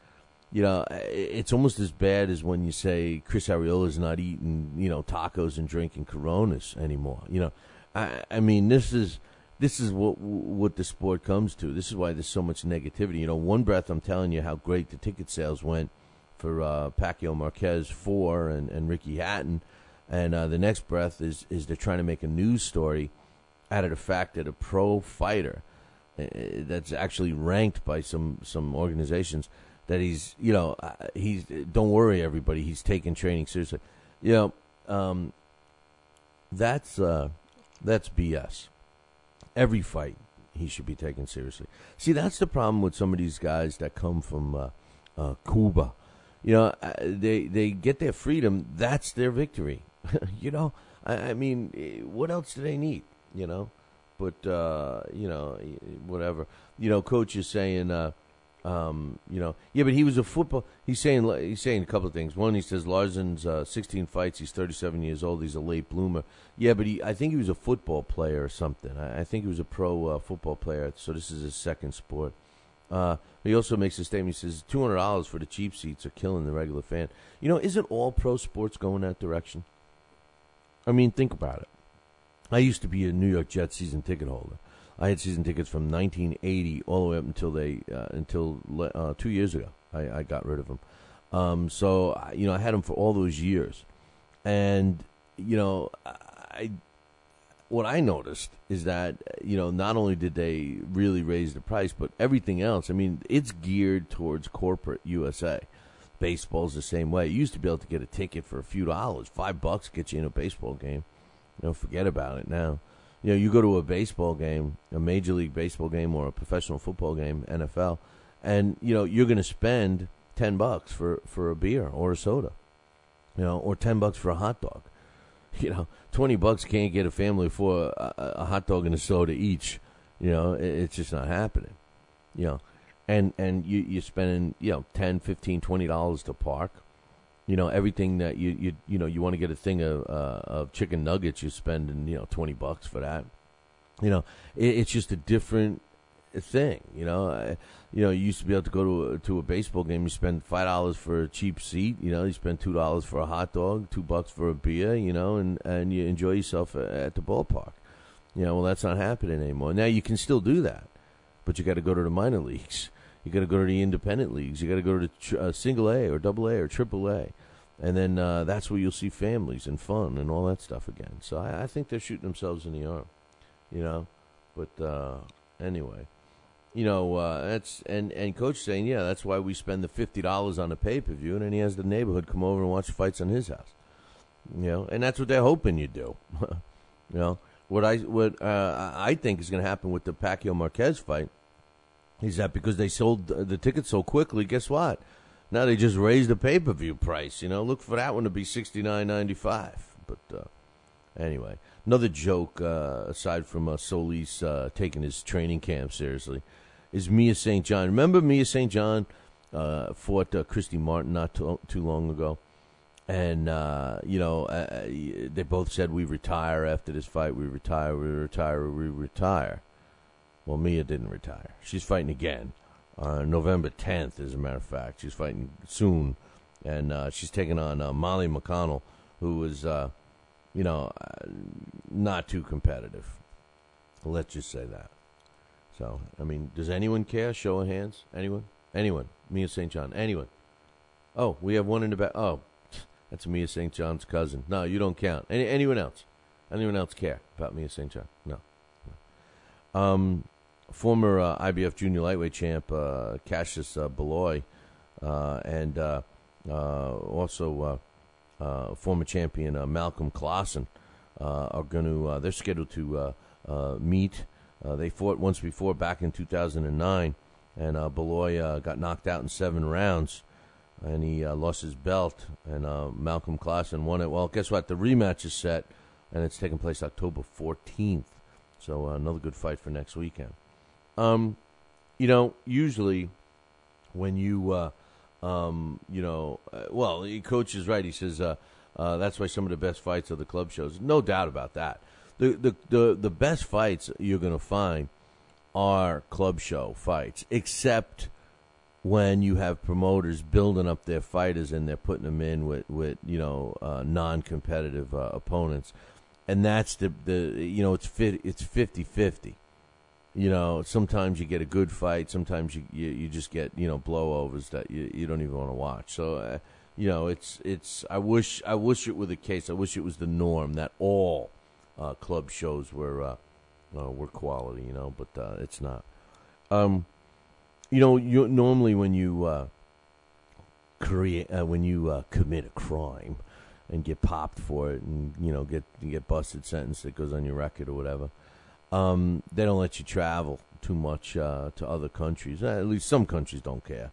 It's almost as bad as when you say Chris Ariola's not eating, tacos and drinking Coronas anymore. I mean, this is what the sport comes to. This is why there's so much negativity. One breath I'm telling you how great the ticket sales went for Pacquiao Marquez 4 and Ricky Hatton, and the next breath is they're trying to make a news story out of the fact that a pro fighter that's actually ranked by some organizations that he's don't worry everybody, he's taking training seriously. That's BS. Every fight he should be taken seriously. See, that's the problem with some of these guys that come from Cuba. They get their freedom. That's their victory. I mean, what else do they need? But whatever. Coach is saying, but he was a football. He's saying a couple of things. One, he says Larson's 16 fights. He's 37 years old. He's a late bloomer. Yeah, but I think he was a football player or something. I think he was a pro football player. So this is his second sport. He also makes a statement. He says $200 for the cheap seats are killing the regular fan. Isn't all pro sports going that direction? I mean, think about it. I used to be a New York Jets season ticket holder. I had season tickets from 1980 all the way up until 2 years ago. I got rid of them. So I had them for all those years, and what I noticed is that not only did they really raise the price, but everything else. I mean, it's geared towards corporate USA. Baseball's the same way. You used to be able to get a ticket for a few dollars, $5 gets you in a baseball game. Forget about it now. You go to a baseball game, a Major League Baseball game or a professional football game, NFL, and, you're going to spend $10 for a beer or a soda, or $10 for a hot dog. $20 can't get a family for a hot dog and a soda each. It's just not happening. And you're spending, $10, $15, $20 to park. Everything that you want to get a thing of chicken nuggets, you're spending, $20 for that. It's just a different thing. You used to be able to go to a baseball game. You spend $5 for a cheap seat. You spend $2 for a hot dog, $2 for a beer. And you enjoy yourself at the ballpark. Well, that's not happening anymore. Now you can still do that, but you got to go to the minor leagues. You got to go to the independent leagues. You got to go to single A or double A or triple A, and then that's where you'll see families and fun and all that stuff again. So I think they're shooting themselves in the arm, But anyway, that's and coach saying, yeah, that's why we spend the $50 on the pay-per-view, and then he has the neighborhood come over and watch fights on his house, and that's what they're hoping you do, What I think is going to happen with the Pacquiao Marquez fight. Is that because they sold the tickets so quickly? Guess what? Now they just raised the pay-per-view price. Look for that one to be $69.95. But Anyway, another joke, aside from Solis taking his training camp seriously, is Mia St. John. Remember Mia St. John fought Christy Martin not too long ago? And, they both said, we retire after this fight. We retire, we retire, we retire. Well, Mia didn't retire. She's fighting again. November 10th, as a matter of fact. She's fighting soon. And she's taking on Molly McConnell, who was, not too competitive. Let's just say that. So, I mean, does anyone care? Show of hands. Anyone? Anyone? Mia St. John. Anyone? Oh, we have one in the back. Oh, that's Mia St. John's cousin. No, you don't count. Anyone else? Anyone else care about Mia St. John? No. Former IBF junior lightweight champ Cassius Beloy and also former champion Malcolm Clausen are going to. They're scheduled to meet. They fought once before back in 2009, and Beloy got knocked out in 7 rounds, and he lost his belt. And Malcolm Clausen won it. Well, guess what? The rematch is set, and it's taking place October 14th. So another good fight for next weekend. Usually when you, well, the coach is right. He says that's why some of the best fights are the club shows. No doubt about that. The best fights you're going to find are club show fights, except when you have promoters building up their fighters and they're putting them in with non-competitive opponents. And that's it's 50-50. Sometimes you get a good fight. Sometimes you just get blowovers that you don't even want to watch. So it's I wish it were the case. I wish it was the norm that all club shows were quality. But it's not. You normally when you commit a crime and get popped for it, and get busted, sentenced that goes on your record or whatever. They don't let you travel too much to other countries. At least some countries don't care.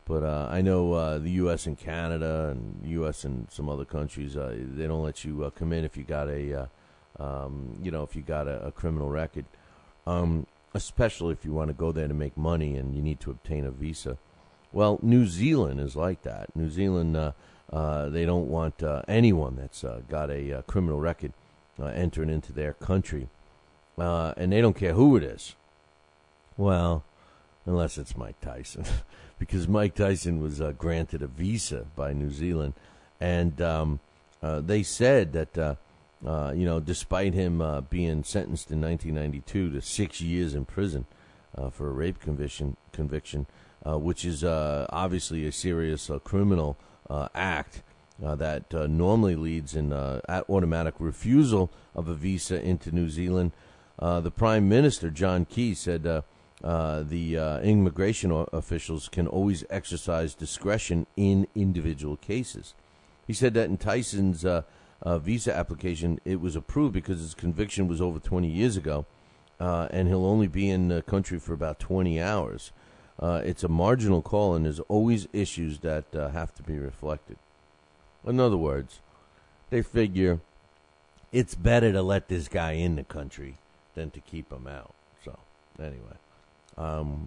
But I know the U.S. and Canada and U.S. and some other countries, they don't let you come in if you got a criminal record. Especially if you want to go there to make money and you need to obtain a visa. Well, New Zealand is like that. New Zealand, they don't want anyone that's got a criminal record entering into their country. And they don't care who it is. Well, unless it's Mike Tyson. Because Mike Tyson was granted a visa by New Zealand. And they said that, despite him being sentenced in 1992 to 6 years in prison for a rape conviction, which is obviously a serious criminal act that normally leads in automatic refusal of a visa into New Zealand. The Prime Minister, John Key, said the immigration officials can always exercise discretion in individual cases. He said that in Tyson's visa application, it was approved because his conviction was over 20 years ago, and he'll only be in the country for about 20 hours. It's a marginal call, and there's always issues that have to be reflected. In other words, they figure it's better to let this guy in the country than to keep him out. So, anyway,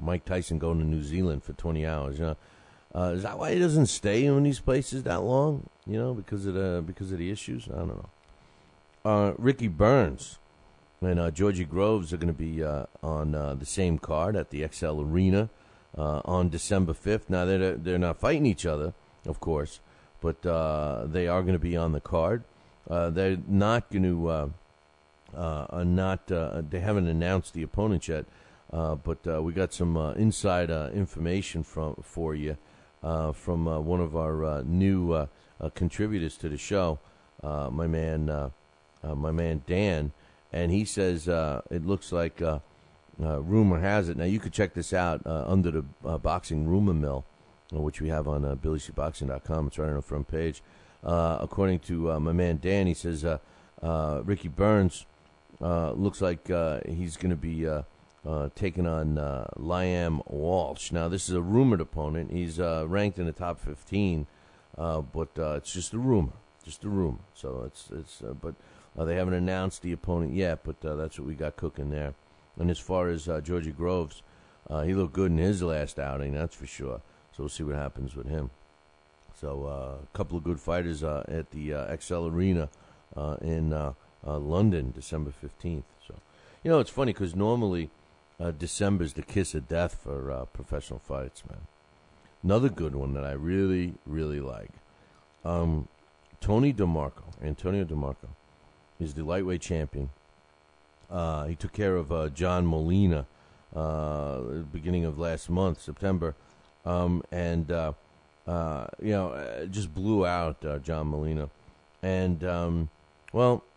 Mike Tyson going to New Zealand for 20 hours. Is that why he doesn't stay in these places that long? Because of the issues? I don't know. Ricky Burns and Georgie Groves are going to be on the same card at the XL Arena on December 5th. Now, they're not fighting each other, of course, but they are going to be on the card. They're not going to they haven't announced the opponent yet, but we got some inside information for you from one of our new contributors to the show, my man Dan, and he says it looks like rumor has it. Now you could check this out under the Boxing Rumor Mill, which we have on BillyCBoxing.com. It's right on the front page. According to my man Dan, he says Ricky Burns looks like he's going to be taking on Liam Walsh. Now, this is a rumored opponent. He's ranked in the top 15, but it's just a rumor. just a rumor. So but they haven't announced the opponent yet. But that's what we got cooking there. And as far as Georgie Groves, he looked good in his last outing, that's for sure. So we'll see what happens with him. So a couple of good fighters at the XL Arena in London, December 15th. So, it's funny because normally December's the kiss of death for professional fights, man. Another good one that I really, really like. Antonio DeMarco is the lightweight champion. He took care of John Molina beginning of last month, September, just blew out John Molina. And,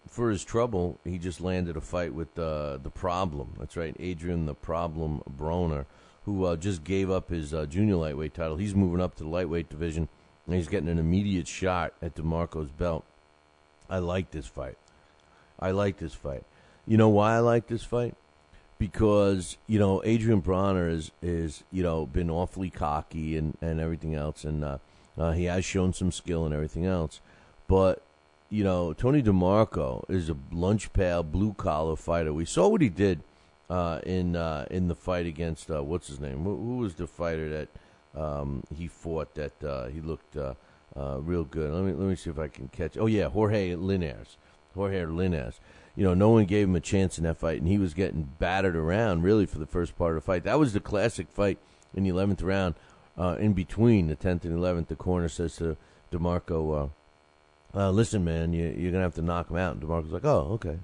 for his trouble, he just landed a fight with the Problem. That's right, Adrian the Problem Broner, who just gave up his junior lightweight title. He's moving up to the lightweight division, and he's getting an immediate shot at DeMarco's belt. I like this fight. You know why I like this fight? Because, Adrian Bronner is been awfully cocky and everything else, and he has shown some skill and everything else. But, Tony DeMarco is a lunch pail, blue-collar fighter. We saw what he did in the fight against, what's his name? Who was the fighter that he fought that he looked real good? Let me see if I can catch. Oh, yeah, Jorge Linares. No one gave him a chance in that fight, and he was getting battered around, really, for the first part of the fight. That was the classic fight in the 11th round. In between the 10th and 11th, the corner says to DeMarco, listen, man, you're going to have to knock him out. And DeMarco's like, oh, okay,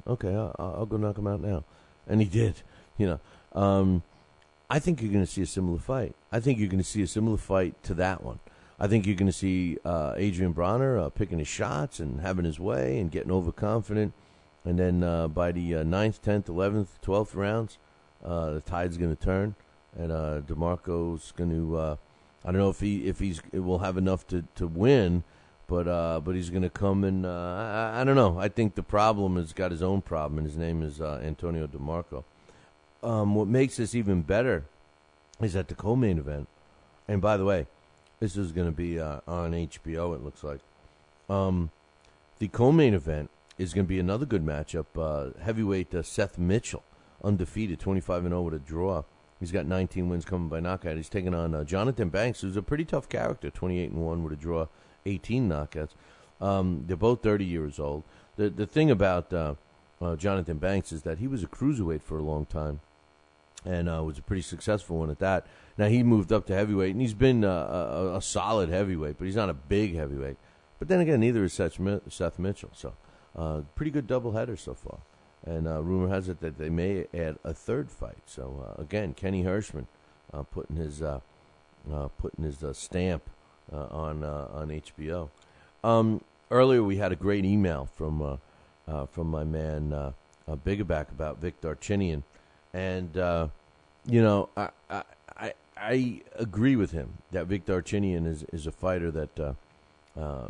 I'll go knock him out now. And he did, I think you're going to see a similar fight. I think you're going to see a similar fight to that one. I think you're going to see Adrian Bronner picking his shots and having his way and getting overconfident. And then by the 9th, 10th, 11th, 12th rounds, the tide's going to turn. And DeMarco's going to, I don't know if he will have enough to win, but he's going to come and, I don't know. I think the Problem has got his own problem, and his name is Antonio DeMarco. What makes this even better is that the co-main event, and by the way, this is going to be on HBO, it looks like. The co-main event is going to be another good matchup. Heavyweight Seth Mitchell, undefeated, 25-0 with a draw. He's got 19 wins coming by knockout. He's taking on Jonathan Banks, who's a pretty tough character, 28-1 with a draw, 18 knockouts. They're both 30 years old. The thing about Jonathan Banks is that he was a cruiserweight for a long time, and was a pretty successful one at that. Now, he moved up to heavyweight, and he's been a solid heavyweight, but he's not a big heavyweight. But then again, neither is Seth Mitchell. So, pretty good doubleheader so far. And rumor has it that they may add a third fight. So, again, Kenny Hirschman putting his stamp on HBO. Earlier, we had a great email from my man Bigaback about Vic Darchinyan. And, I agree with him that Vic Darchinyan is a fighter that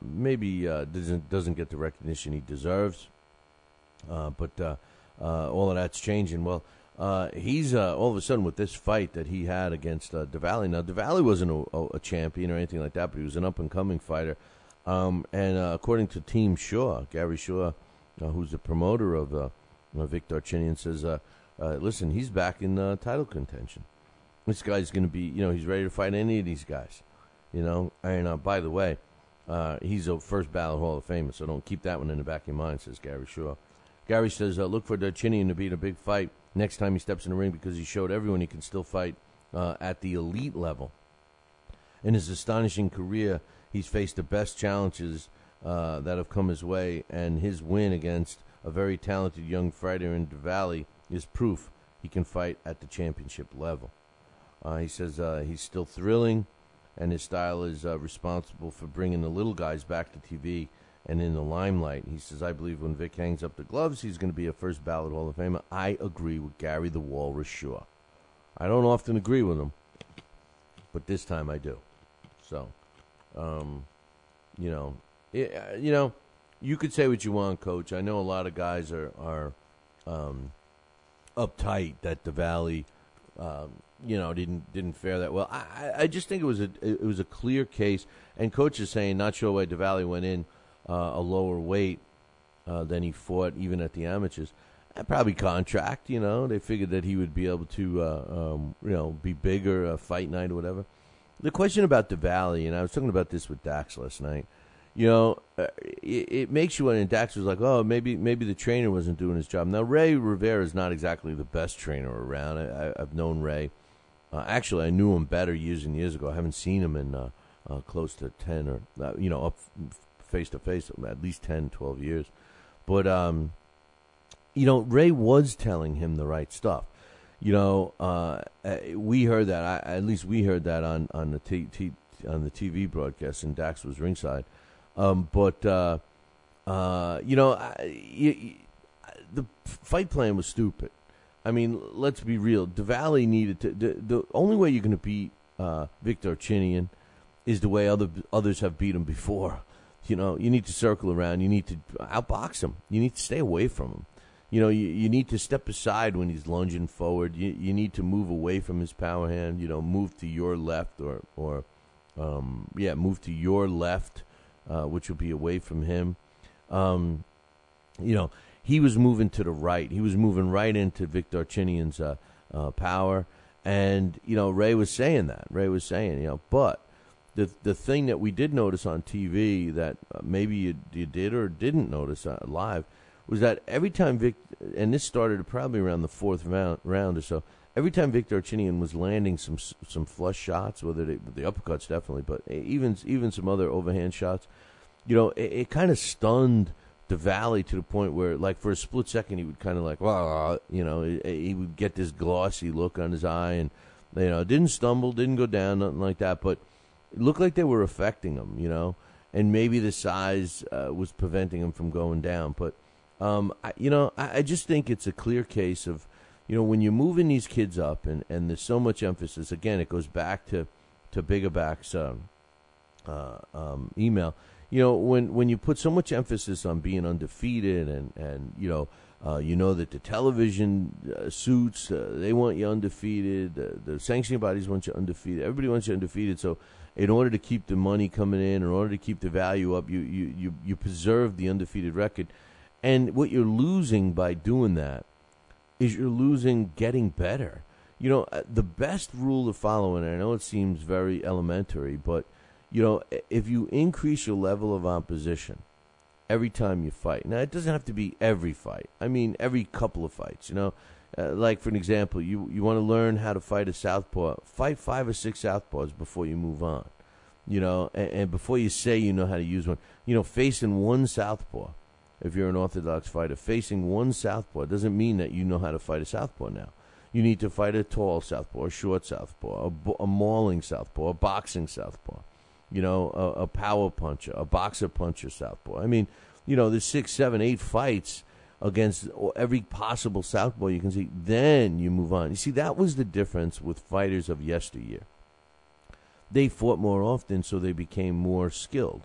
maybe doesn't get the recognition he deserves. But all of that's changing. Well, he's all of a sudden with this fight that he had against DeValley. Now, DeValley wasn't a champion or anything like that, but he was an up-and-coming fighter. And according to Team Shaw, Gary Shaw, who's the promoter of Vic Darchinyan, says, listen, he's back in title contention. This guy's going to be, he's ready to fight any of these guys. And by the way, he's a first ballot Hall of Famer, so don't keep that one in the back of your mind, says Gary Shaw. Gary says, look for Darchinyan to be in a big fight next time he steps in the ring because he showed everyone he can still fight at the elite level. In his astonishing career, he's faced the best challenges that have come his way, and his win against a very talented young fighter in DeValley is proof he can fight at the championship level. He says he's still thrilling, and his style is responsible for bringing the little guys back to TV and in the limelight. He says, I believe when Vic hangs up the gloves, he's going to be a first ballot Hall of Famer. I agree with Gary the Walrus Shaw. I don't often agree with him, but this time I do. So, you could say what you want, Coach. I know a lot of guys are uptight that DeValley, didn't fare that well. I just think it was a clear case, and Coach is saying not sure why DeValley went in a lower weight than he fought even at the amateurs. And probably contract, They figured that he would be able to, be bigger, fight night or whatever. The question about DiVally, and I was talking about this with Dax last night, it makes you wonder, and Dax was like, oh, maybe the trainer wasn't doing his job. Now, Ray Rivera is not exactly the best trainer around. I've known Ray. Actually, I knew him better years and years ago. I haven't seen him in close to 10 or, up face-to-face, at least 10, 12 years. But, Ray was telling him the right stuff. We heard that. At least we heard that on the TV broadcast, and Dax was ringside. The fight plan was stupid. I mean, let's be real. DiVally needed to. The only way you're going to beat Victor Chinian is the way others have beat him before. You need to circle around. You need to outbox him. You need to stay away from him. You need to step aside when he's lunging forward. You need to move away from his power hand. Move to your left or move to your left, which will be away from him. He was moving to the right. He was moving right into Victor Chinian's power. And, Ray was saying that. Ray was saying, but the thing that we did notice on TV that maybe you did or didn't notice live was that every time and this started probably around the fourth round or so, every time Victor Chinian was landing some flush shots, whether the uppercuts definitely, but even some other overhand shots, it kind of stunned DiVally to the point where, like, for a split second, he would kind of like, he would get this glossy look on his eye, and didn't stumble, didn't go down, nothing like that, but it looked like they were affecting him, and maybe the size was preventing him from going down, but. I just think it's a clear case of, when you're moving these kids up and there's so much emphasis, again, it goes back to Biggerback's email, when you put so much emphasis on being undefeated and that the television suits, they want you undefeated, the sanctioning bodies want you undefeated, everybody wants you undefeated, so in order to keep the money coming in order to keep the value up, you preserve the undefeated record. And what you're losing by doing that is you're losing getting better. The best rule to follow, and I know it seems very elementary, but, if you increase your level of opposition every time you fight. Now, it doesn't have to be every fight. I mean, every couple of fights, like, for an example, you want to learn how to fight a southpaw. Fight 5 or 6 southpaws before you move on, and before you say you know how to use one. Facing one southpaw. If you're an orthodox fighter, facing one southpaw doesn't mean that you know how to fight a southpaw now. You need to fight a tall southpaw, a short southpaw, a mauling southpaw, a boxing southpaw, a power puncher, a boxer puncher southpaw. I mean, there's 6, 7, 8 fights against every possible southpaw you can see. Then you move on. You see, that was the difference with fighters of yesteryear. They fought more often, so they became more skilled.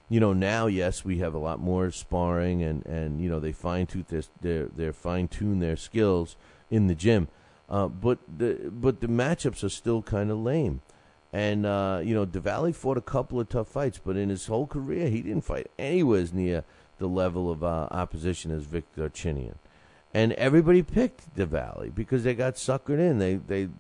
Now, yes, we have a lot more sparring and they fine-tune their skills in the gym. But the matchups are still kind of lame. And, DiVally fought a couple of tough fights, but in his whole career, he didn't fight anywhere near the level of opposition as Victor Chinian. And everybody picked DiVally because they got suckered in.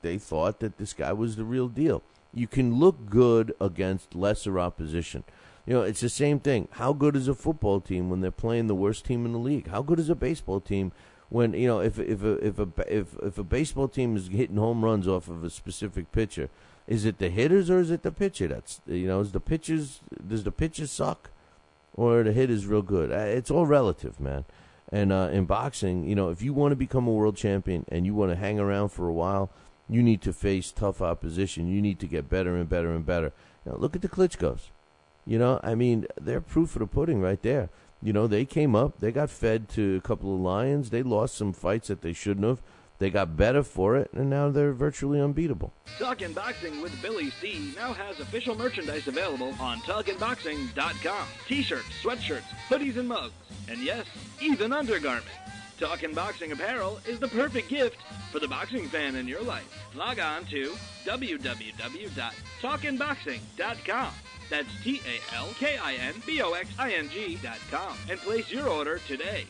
They thought that this guy was the real deal. You can look good against lesser opposition. It's the same thing. How good is a football team when they're playing the worst team in the league? How good is a baseball team when if a baseball team is hitting home runs off of a specific pitcher? Is it the hitters or is it the pitcher? Does the pitcher suck, or the hitter's real good? It's all relative, man. And in boxing, if you want to become a world champion and you want to hang around for a while, you need to face tough opposition. You need to get better and better and better. Look at the Klitschko's. They're proof of the pudding right there. They came up, they got fed to a couple of lions, they lost some fights that they shouldn't have, they got better for it, and now they're virtually unbeatable. Talkin' Boxing with Billy C. now has official merchandise available on TalkinBoxing.com. T-shirts, sweatshirts, hoodies, and mugs, and yes, even undergarments. Talkin' Boxing apparel is the perfect gift for the boxing fan in your life. Log on to www.talkinboxing.com. That's TALKINBOXING.com. And place your order today.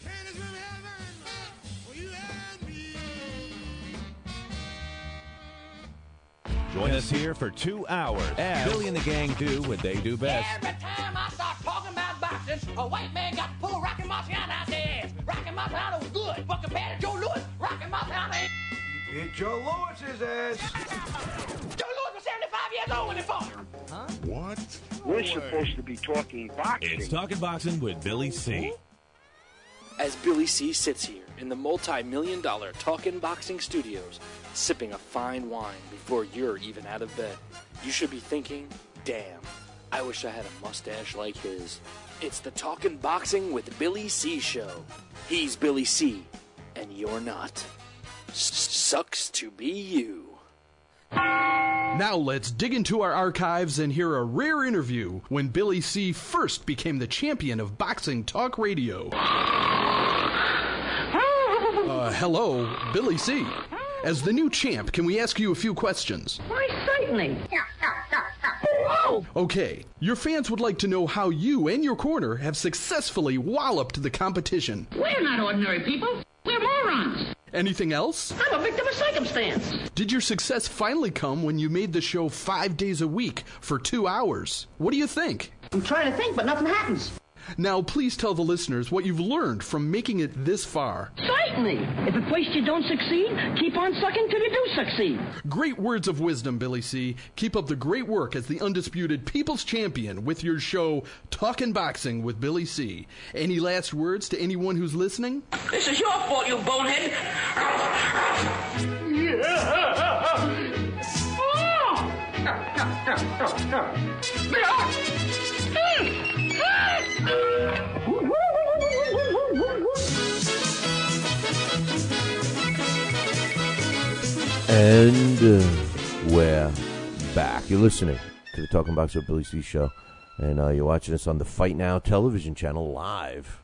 Join us here for 2 hours as Billy and the gang do what they do best. Every time I start talking about boxing, a white man got to pull Rocky Marciano out their ass. Rocky Marciano was good, but compared to Joe Louis, Rocky Marciano ain't. Hit Joe Louis's ass. Joe Louis was 75 years old when he fought. Huh? What? We're supposed to be talking boxing. It's Talking Boxing with Billy C. As Billy C sits here in the multi-million-dollar Talkin' Boxing Studios, sipping a fine wine before you're even out of bed, you should be thinking, damn, I wish I had a mustache like his. It's the Talkin' Boxing with Billy C show. He's Billy C, and you're not. Sucks to be you. Now let's dig into our archives and hear a rare interview when Billy C first became the champion of boxing talk radio. Hello, Billy C. As the new champ, can we ask you a few questions? Why, certainly. Okay, your fans would like to know how you and your corner have successfully walloped the competition. We're not ordinary people. We're morons. Anything else? I'm a victim of circumstance. Did your success finally come when you made the show 5 days a week for 2 hours? What do you think? I'm trying to think, but nothing happens. Now, please tell the listeners what you've learned from making it this far. Certainly. If at first you don't succeed, keep on sucking till you do succeed. Great words of wisdom, Billy C. Keep up the great work as the undisputed People's Champion with your show, Talkin' Boxing with Billy C. Any last words to anyone who's listening? This is your fault, you bonehead. And we're back. You're listening to the Talking Boxing with Billy C show, and you're watching us on the Fight Now television channel live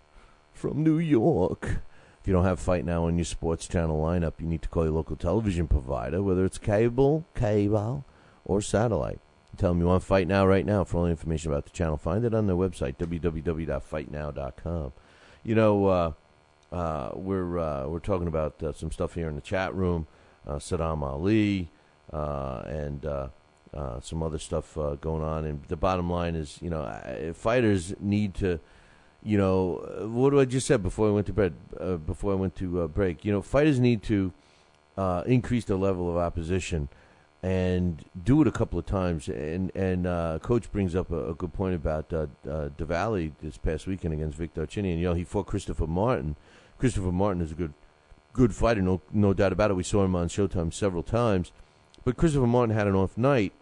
from New York. If you don't have Fight Now on your sports channel lineup, you need to call your local television provider, whether it's cable, or satellite. Tell them you want Fight Now right now. For all the information about the channel, find it on their website, www.fightnow.com. You know, we're talking about some stuff here in the chat room. Saddam Ali and some other stuff going on. And the bottom line is, you know, fighters need to, you know, what do I just said before I went to bed? Before I went to break, you know, fighters need to increase their level of opposition and do it a couple of times. And Coach brings up a good point about Diwali this past weekend against Victor Chinian. You know, he fought Christopher Martin. Christopher Martin is a good fighter, no doubt about it. We saw him on Showtime several times. But Christopher Martin had an off night.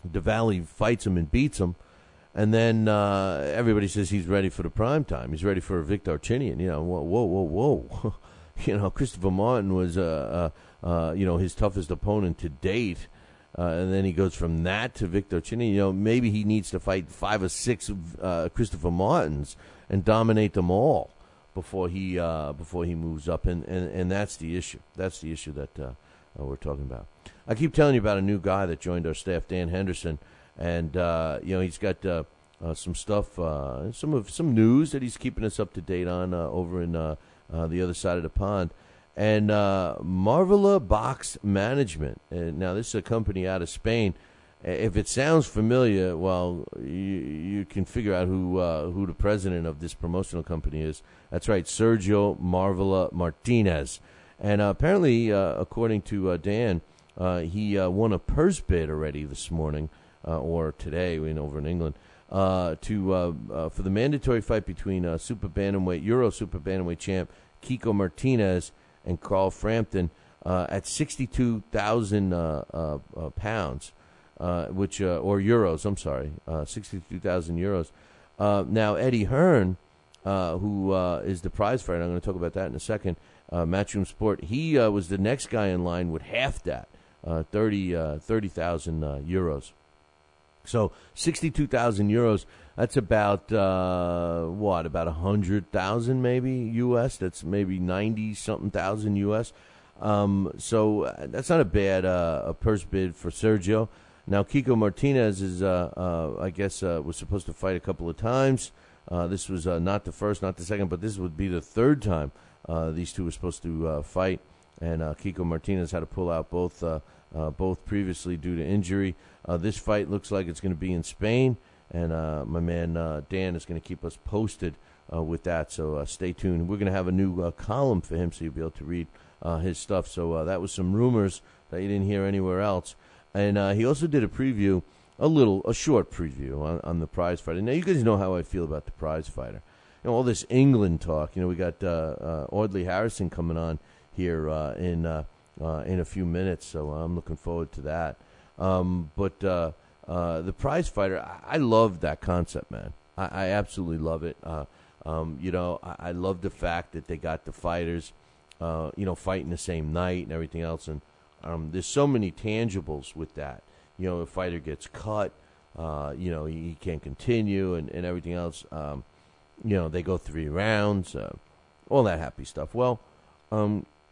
Diwali fights him and beats him. And then everybody says he's ready for the prime time. He's ready for Victor Chinian. You know, whoa. You know, Christopher Martin was, you know, his toughest opponent to date. And then he goes from that to Victor Chinian. You know, maybe he needs to fight 5 or 6 Christopher Martins and dominate them all before he moves up, and that's the issue. That's the issue that we're talking about. I keep telling you about a new guy that joined our staff, Dan Henderson, and you know, he's got some stuff, some news that he's keeping us up to date on over in the other side of the pond, and Marvela Box Management. And now this is a company out of Spain. If it sounds familiar, well, you can figure out who the president of this promotional company is. That's right, Sergio Marvela Martinez. And apparently, according to Dan, he won a purse bid already this morning, or today, over in England, for the mandatory fight between Euro Super Bantamweight champ Kiko Martinez and Carl Frampton at 62,000 pounds. Which or euros, I'm sorry, 62,000 euros. Now, Eddie Hearn, who is the prize fighter, I'm going to talk about that in a second, Matchroom Sport, he was the next guy in line with half that, 30,000 euros. So 62,000 euros, that's about, about 100,000 maybe U.S.? That's maybe 90-something thousand U.S.? So that's not a bad purse bid for Sergio. Now, Kiko Martinez is, I guess, was supposed to fight a couple of times. This was not the first, not the second, but this would be the third time these two were supposed to fight. And Kiko Martinez had to pull out both previously due to injury. This fight looks like it's going to be in Spain, and my man Dan is going to keep us posted with that. So stay tuned. We're going to have a new column for him, so you'll be able to read his stuff. So that was some rumors that you didn't hear anywhere else. And he also did a preview, a short preview on the prize fighter. Now, you guys know how I feel about the prize fighter. You know, all this England talk. You know, we got Audley Harrison coming on here in a few minutes, so I'm looking forward to that. But the prize fighter, I love that concept, man. I absolutely love it. You know, I love the fact that they got the fighters, fighting the same night and everything else, and there's so many tangibles with that. You know, a fighter gets cut, he can't continue and everything else. They go 3 rounds, all that happy stuff. Well,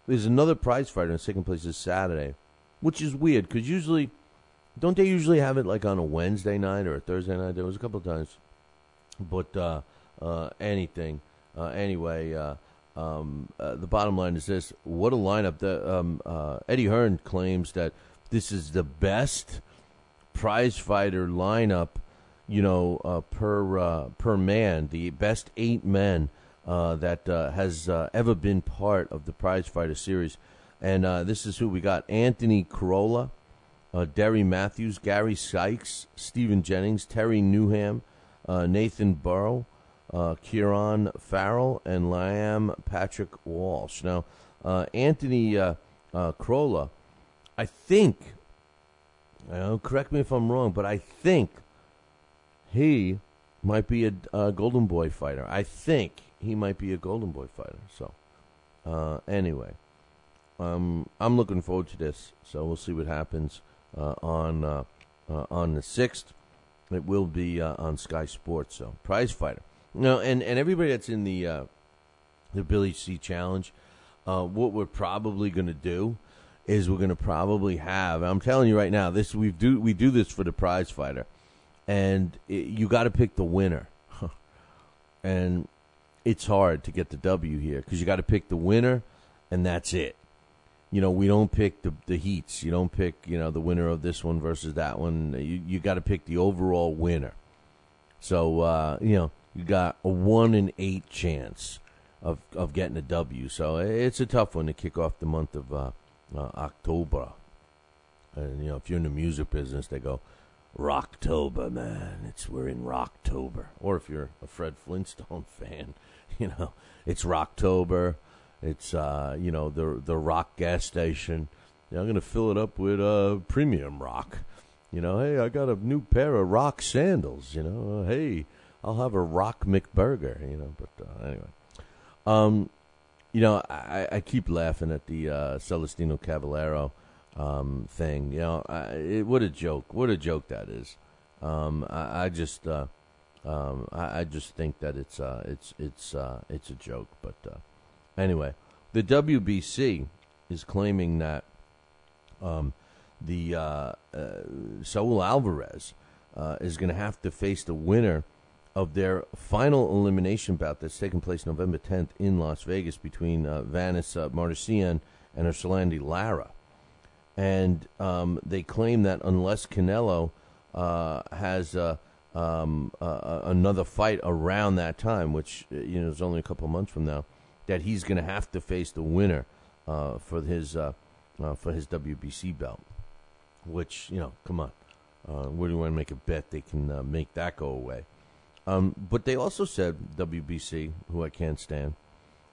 there's another prize fighter that's taking place this Saturday, which is weird because don't they usually have it like on a Wednesday night or a Thursday night? There was a couple of times. But anyway, the bottom line is this: what a lineup! Eddie Hearn claims that this is the best prize fighter lineup, per man, the best 8 men that has ever been part of the prize fighter series. And this is who we got: Anthony Corolla, Derry Matthews, Gary Sykes, Stephen Jennings, Terry Newham, Nathan Burrow, Kieran Farrell, and Liam Patrick Walsh. Now, Anthony Corolla, I think, correct me if I'm wrong, but I think he might be a Golden Boy fighter. I think he might be a Golden Boy fighter. So, anyway, I'm looking forward to this. So we'll see what happens on the 6th. It will be on Sky Sports. So, prize fighter. No, and everybody that's in the Billy C Challenge, what we're probably going to do is we're going to probably have. I'm telling you right now, we do this for the prize fighter, and you got to pick the winner, and it's hard to get the W here because you got to pick the winner, and that's it. We don't pick the heats. You don't pick the winner of this one versus that one. You got to pick the overall winner. So you got a 1 in 8 chance of getting a W. So it's a tough one to kick off the month of October. And if you're in the music business, they go Rocktober, man. We're in Rocktober. Or if you're a Fred Flintstone fan, it's Rocktober. It's the rock gas station. I'm going to fill it up with premium rock. Hey, I got a new pair of rock sandals. Hey, I'll have a rock McBurger. But anyway, I keep laughing at the Celestino Caballero thing. What a joke! What a joke that is. I just think that it's a joke. But anyway, the WBC is claiming that Saul Alvarez is going to have to face the winner of their final elimination bout that's taking place November 10th in Las Vegas between Vanis Martirosyan and Ursulandi Lara. And they claim that unless Canelo has another fight around that time, which is only a couple months from now, that he's going to have to face the winner for his WBC belt. Which, come on. Where do you want to make a bet they can make that go away? But they also said, WBC, who I can't stand,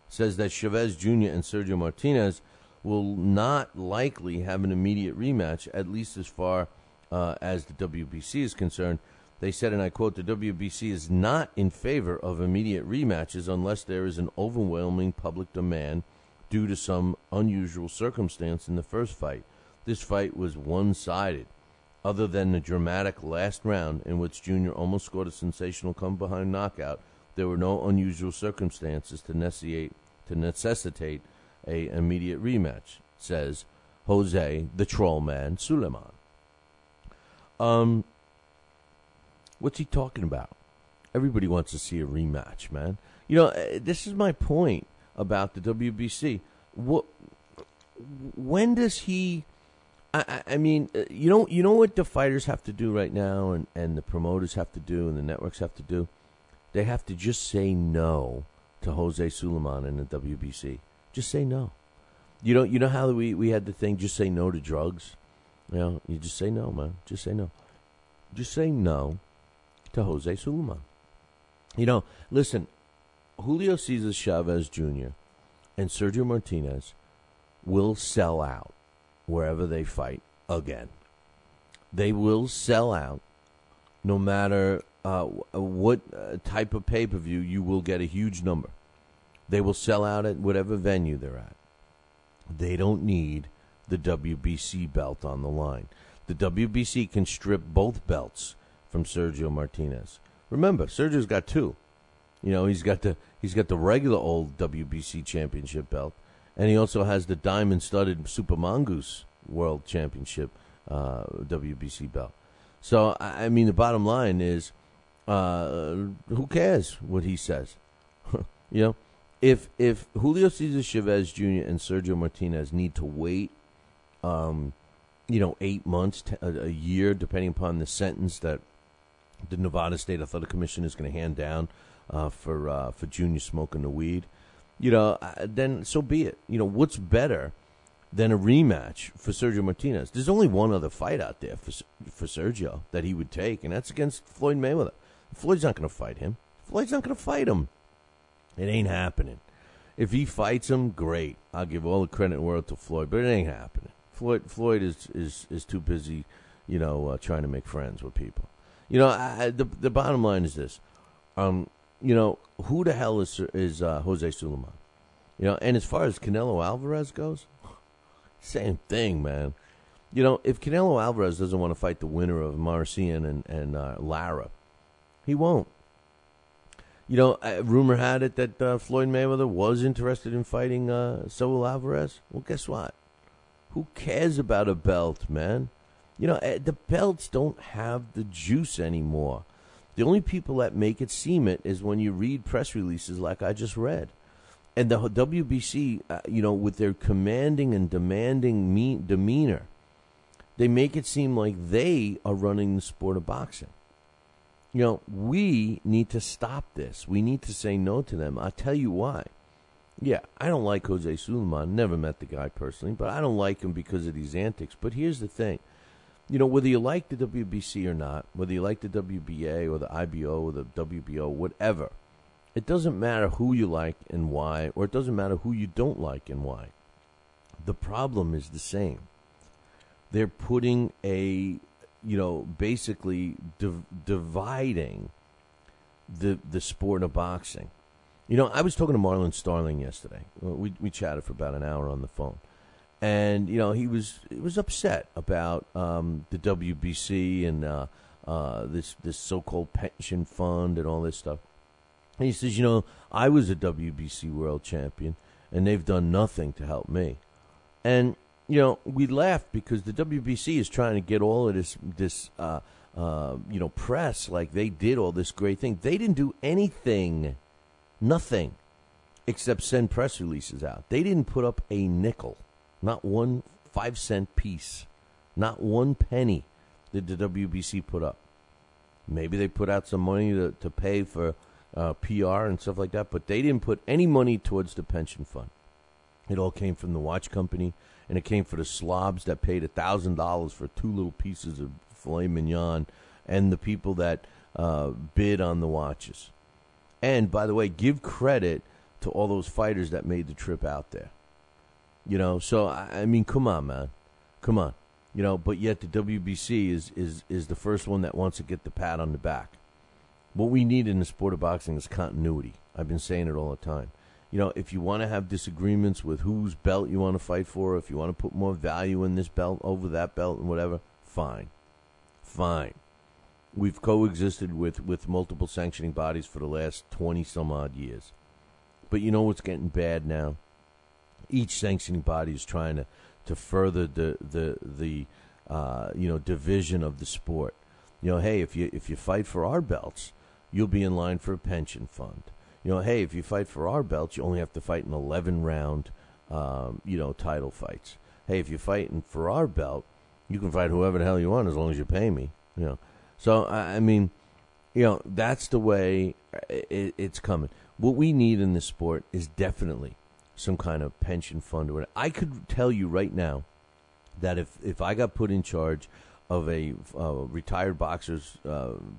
says that Chavez Jr. and Sergio Martinez will not likely have an immediate rematch, at least as far as the WBC is concerned. They said, and I quote, the WBC is not in favor of immediate rematches unless there is an overwhelming public demand due to some unusual circumstance in the first fight. This fight was one-sided. Other than the dramatic last round in which Jr. almost scored a sensational come-behind knockout, there were no unusual circumstances to necessitate a immediate rematch, says Jose the Trollman Suleiman. What's he talking about? Everybody wants to see a rematch, man. This is my point about the WBC. When does he? I mean, you know what the fighters have to do right now, and the promoters have to do, and the networks have to do. They have to just say no to Jose Sulaiman in the WBC. Just say no. You know how we had the thing, just say no to drugs? You just say no, man. Just say no. Just say no to Jose Sulaiman. Listen, Julio Cesar Chavez Jr. and Sergio Martinez will sell out wherever they fight again. They will sell out no matter what type of pay-per-view. You will get a huge number. They will sell out at whatever venue they're at. They don't need the WBC belt on the line. The WBC can strip both belts from Sergio Martinez. Remember, Sergio's got two. He's got the regular old WBC championship belt, and he also has the diamond-studded Super Mongoose World Championship WBC belt. So, I mean, the bottom line is, who cares what he says? If Julio Cesar Chavez Jr. and Sergio Martinez need to wait, 8 months, a year, depending upon the sentence that the Nevada State Athletic Commission is going to hand down for Junior smoking the weed, then so be it. What's better than a rematch for Sergio Martinez? There's only one other fight out there for Sergio that he would take, and that's against Floyd Mayweather. Floyd's not going to fight him. Floyd's not going to fight him. It ain't happening. If he fights him, great. I'll give all the credit in the world to Floyd, but it ain't happening. Floyd is too busy, trying to make friends with people. The bottom line is this. Who the hell is Jose Sulaiman? And as far as Canelo Alvarez goes, same thing, man. If Canelo Alvarez doesn't want to fight the winner of Marcian and Lara, he won't. Rumor had it that Floyd Mayweather was interested in fighting Saul Alvarez. Well, guess what? Who cares about a belt, man? The belts don't have the juice anymore. The only people that make it seem it is when you read press releases like I just read. And the WBC, with their commanding and demanding demeanor, they make it seem like they are running the sport of boxing. We need to stop this. We need to say no to them. I'll tell you why. Yeah, I don't like Jose Sulaiman. Never met the guy personally, but I don't like him because of these antics. But here's the thing. Whether you like the WBC or not, whether you like the WBA or the IBO or the WBO, whatever, it doesn't matter who you like and why, or it doesn't matter who you don't like and why. The problem is the same. They're putting basically dividing the sport of boxing. I was talking to Marlon Starling yesterday. We chatted for about an hour on the phone. And, he was upset about the WBC and this so-called pension fund and all this stuff. And he says, I was a WBC world champion, and they've done nothing to help me. And, we laughed because the WBC is trying to get all of this press like they did all this great thing. They didn't do anything, nothing, except send press releases out. They didn't put up a nickel. Not 1 5-cent piece. Not 1 penny did the WBC put up. Maybe they put out some money to pay for PR and stuff like that, but they didn't put any money towards the pension fund. It all came from the watch company, and it came for the slobs that paid $1,000 for 2 little pieces of filet mignon, and the people that bid on the watches. And, by the way, give credit to all those fighters that made the trip out there. So, I mean, come on, man. Come on. But yet the WBC is the first one that wants to get the pat on the back. What we need in the sport of boxing is continuity. I've been saying it all the time. If you want to have disagreements with whose belt you want to fight for, if you want to put more value in this belt over that belt and whatever, fine. Fine. We've coexisted with multiple sanctioning bodies for the last 20-some-odd years. But you know what's getting bad now? Each sanctioning body is trying to further the division of the sport. Hey, if you fight for our belts, you'll be in line for a pension fund. Hey, if you fight for our belts, you only have to fight in 11-round, title fights. Hey, if you're fighting for our belt, you can fight whoever the hell you want as long as you pay me. So I mean, that's the way it's coming. What we need in this sport is definitely some kind of pension fund or whatever. I could tell you right now that if I got put in charge of a retired boxer's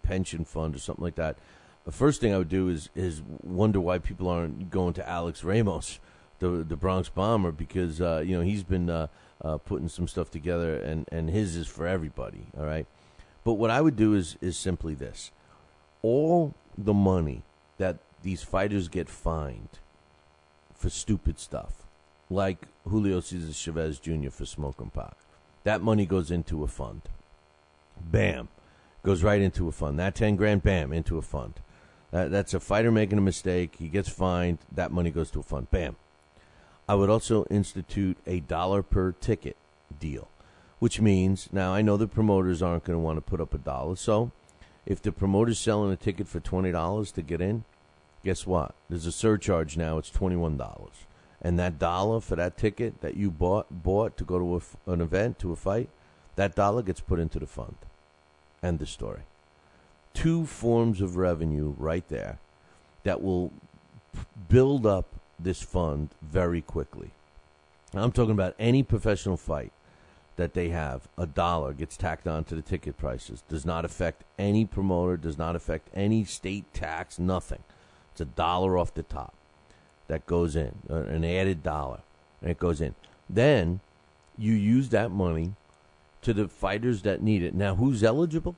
pension fund or something like that, the first thing I would do is wonder why people aren't going to Alex Ramos, the Bronx Bomber, because he's been putting some stuff together, and his is for everybody. All right, but what I would do is simply this: all the money that these fighters get fined for stupid stuff, like Julio Cesar Chavez Jr. for smoking pot, that money goes into a fund. Bam, goes right into a fund. That $10,000, bam, into a fund. That's a fighter making a mistake. He gets fined. That money goes to a fund. Bam. I would also institute a $1 per ticket deal, which means, now I know the promoters aren't going to want to put up $1. So if the promoter's selling a ticket for $20 to get in, guess what? There's a surcharge now. It's $21. And that $1 for that ticket that you bought to go to an event, to a fight, that $1 gets put into the fund. End the story. 2 forms of revenue right there that will build up this fund very quickly. I'm talking about any professional fight that they have, $1 gets tacked on to the ticket prices. Does not affect any promoter, does not affect any state tax, nothing. It's $1 off the top that goes in, an added $1, and it goes in. Then you use that money to the fighters that need it. Now, who's eligible?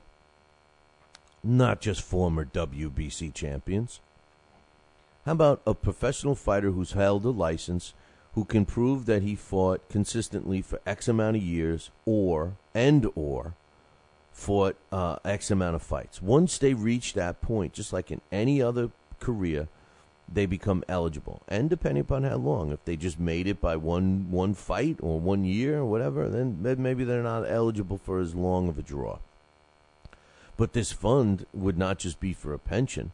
Not just former WBC champions. How about a professional fighter who's held a license, who can prove that he fought consistently for X amount of years or fought X amount of fights? Once they reach that point, just like in any other career, they become eligible. And depending upon how long, if they just made it by one fight or 1 year or whatever, then maybe they're not eligible for as long of a draw. But this fund would not just be for a pension.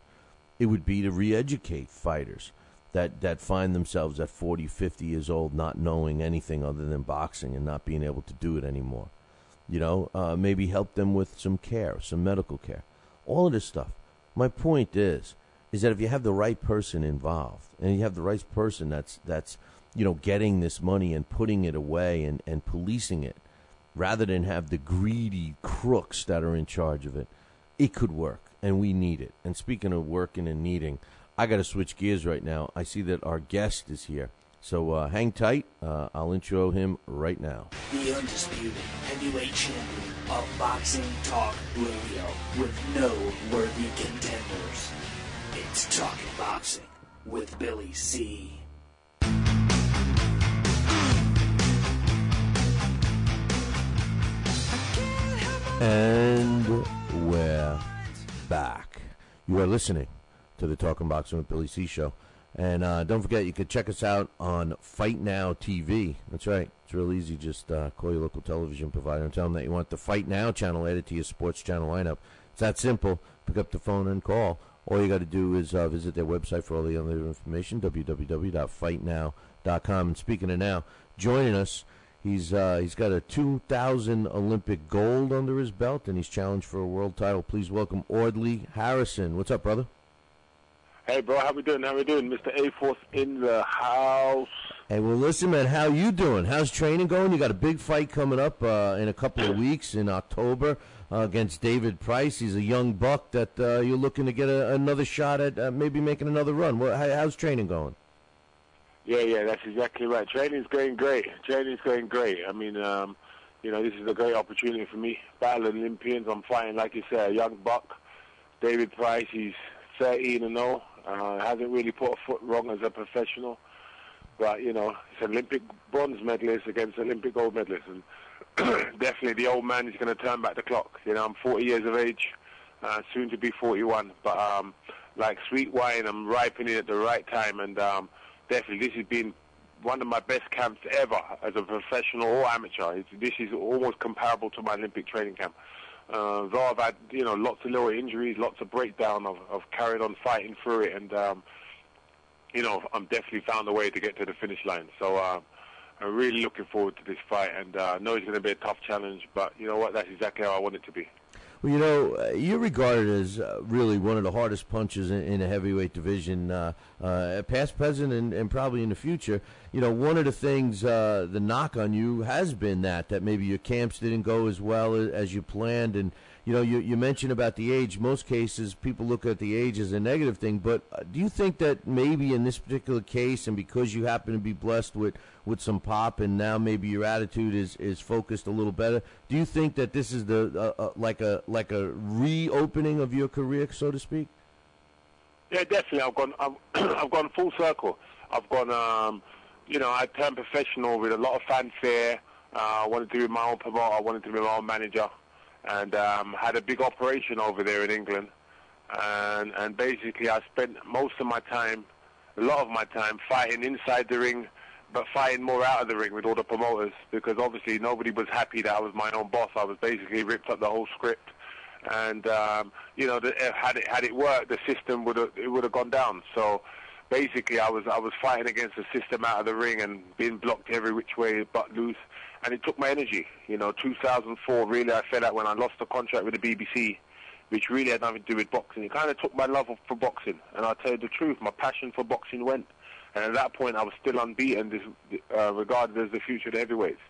It would be to re-educate fighters that find themselves at 40, 50 years old not knowing anything other than boxing and not being able to do it anymore. Maybe help them with some care, some medical care. All of this stuff. My point is that if you have the right person involved, and you have the right person that's getting this money and putting it away and policing it, rather than have the greedy crooks that are in charge of it, it could work, and we need it. And speaking of working and needing, I got to switch gears right now. I see that our guest is here. So hang tight. I'll intro him right now. The undisputed heavyweight champion of Boxing Talk Radio with no worthy contenders. It's Talking Boxing with Billy C. And we're back. You are listening to the Talking Boxing with Billy C show. And don't forget, you can check us out on Fight Now TV. That's right. It's real easy. Just call your local television provider and tell them that you want the Fight Now channel added to your sports channel lineup. It's that simple. Pick up the phone and call. All you got to do is visit their website for all the other information, www.fightnow.com. And speaking of now, joining us, he's got a 2000 Olympic gold under his belt, and he's challenged for a world title. Please welcome Audley Harrison. What's up, brother? Hey, bro, how we doing? Mr. A-Force in the house. Hey, well, listen, man, how you doing? How's training going? You got a big fight coming up in a couple of weeks in October against David Price. He's a young buck that you're looking to get another shot at maybe making another run. How's training going? Yeah, that's exactly right. Training's going great. I mean, this is a great opportunity for me. Battle of Olympians. I'm fighting, like you said, a young buck. David Price, he's 13-0. Hasn't really put a foot wrong as a professional. But, it's Olympic bronze medalist against Olympic gold medalist. And definitely the old man is going to turn back the clock. I'm 40 years of age, soon to be 41. But like sweet wine, I'm ripening at the right time. And definitely this has been my best camps ever as a professional or amateur. This is almost comparable to my Olympic training camp. Though I've had, lots of little injuries, lots of breakdown, I've carried on fighting through it, and I'm definitely found a way to get to the finish line. So I'm really looking forward to this fight, and I know it's going to be a tough challenge, but you know what? That's exactly how I want it to be. Well, you're regarded as really one of the hardest punchers in the heavyweight division, past, present, and probably in the future. One of the things, the knock on you has been that maybe your camps didn't go as well as you planned. And, you mentioned about the age. Most cases, people look at the age as a negative thing. But do you think that maybe in this particular case, and because you happen to be blessed with some pop, and now maybe your attitude is focused a little better, do you think that this is like a reopening of your career, so to speak? Yeah, definitely. I've gone full circle. I've gone, I turned professional with a lot of fanfare. I wanted to be my own promoter. I wanted to be my own manager, and had a big operation over there in England. And basically, I spent a lot of my time fighting inside the ring, but fighting more out of the ring with all the promoters, because obviously nobody was happy that I was my own boss. I was basically ripped up the whole script, and had it worked, the system would have gone down. So basically, I was fighting against the system out of the ring and being blocked every which way but loose, and it took my energy. 2004, really, I felt that when I lost the contract with the BBC, which really had nothing to do with boxing. It kind of took my love for boxing, and I'll tell you the truth, my passion for boxing went. And at that point, I was still unbeaten, regarded as the future of the heavyweights.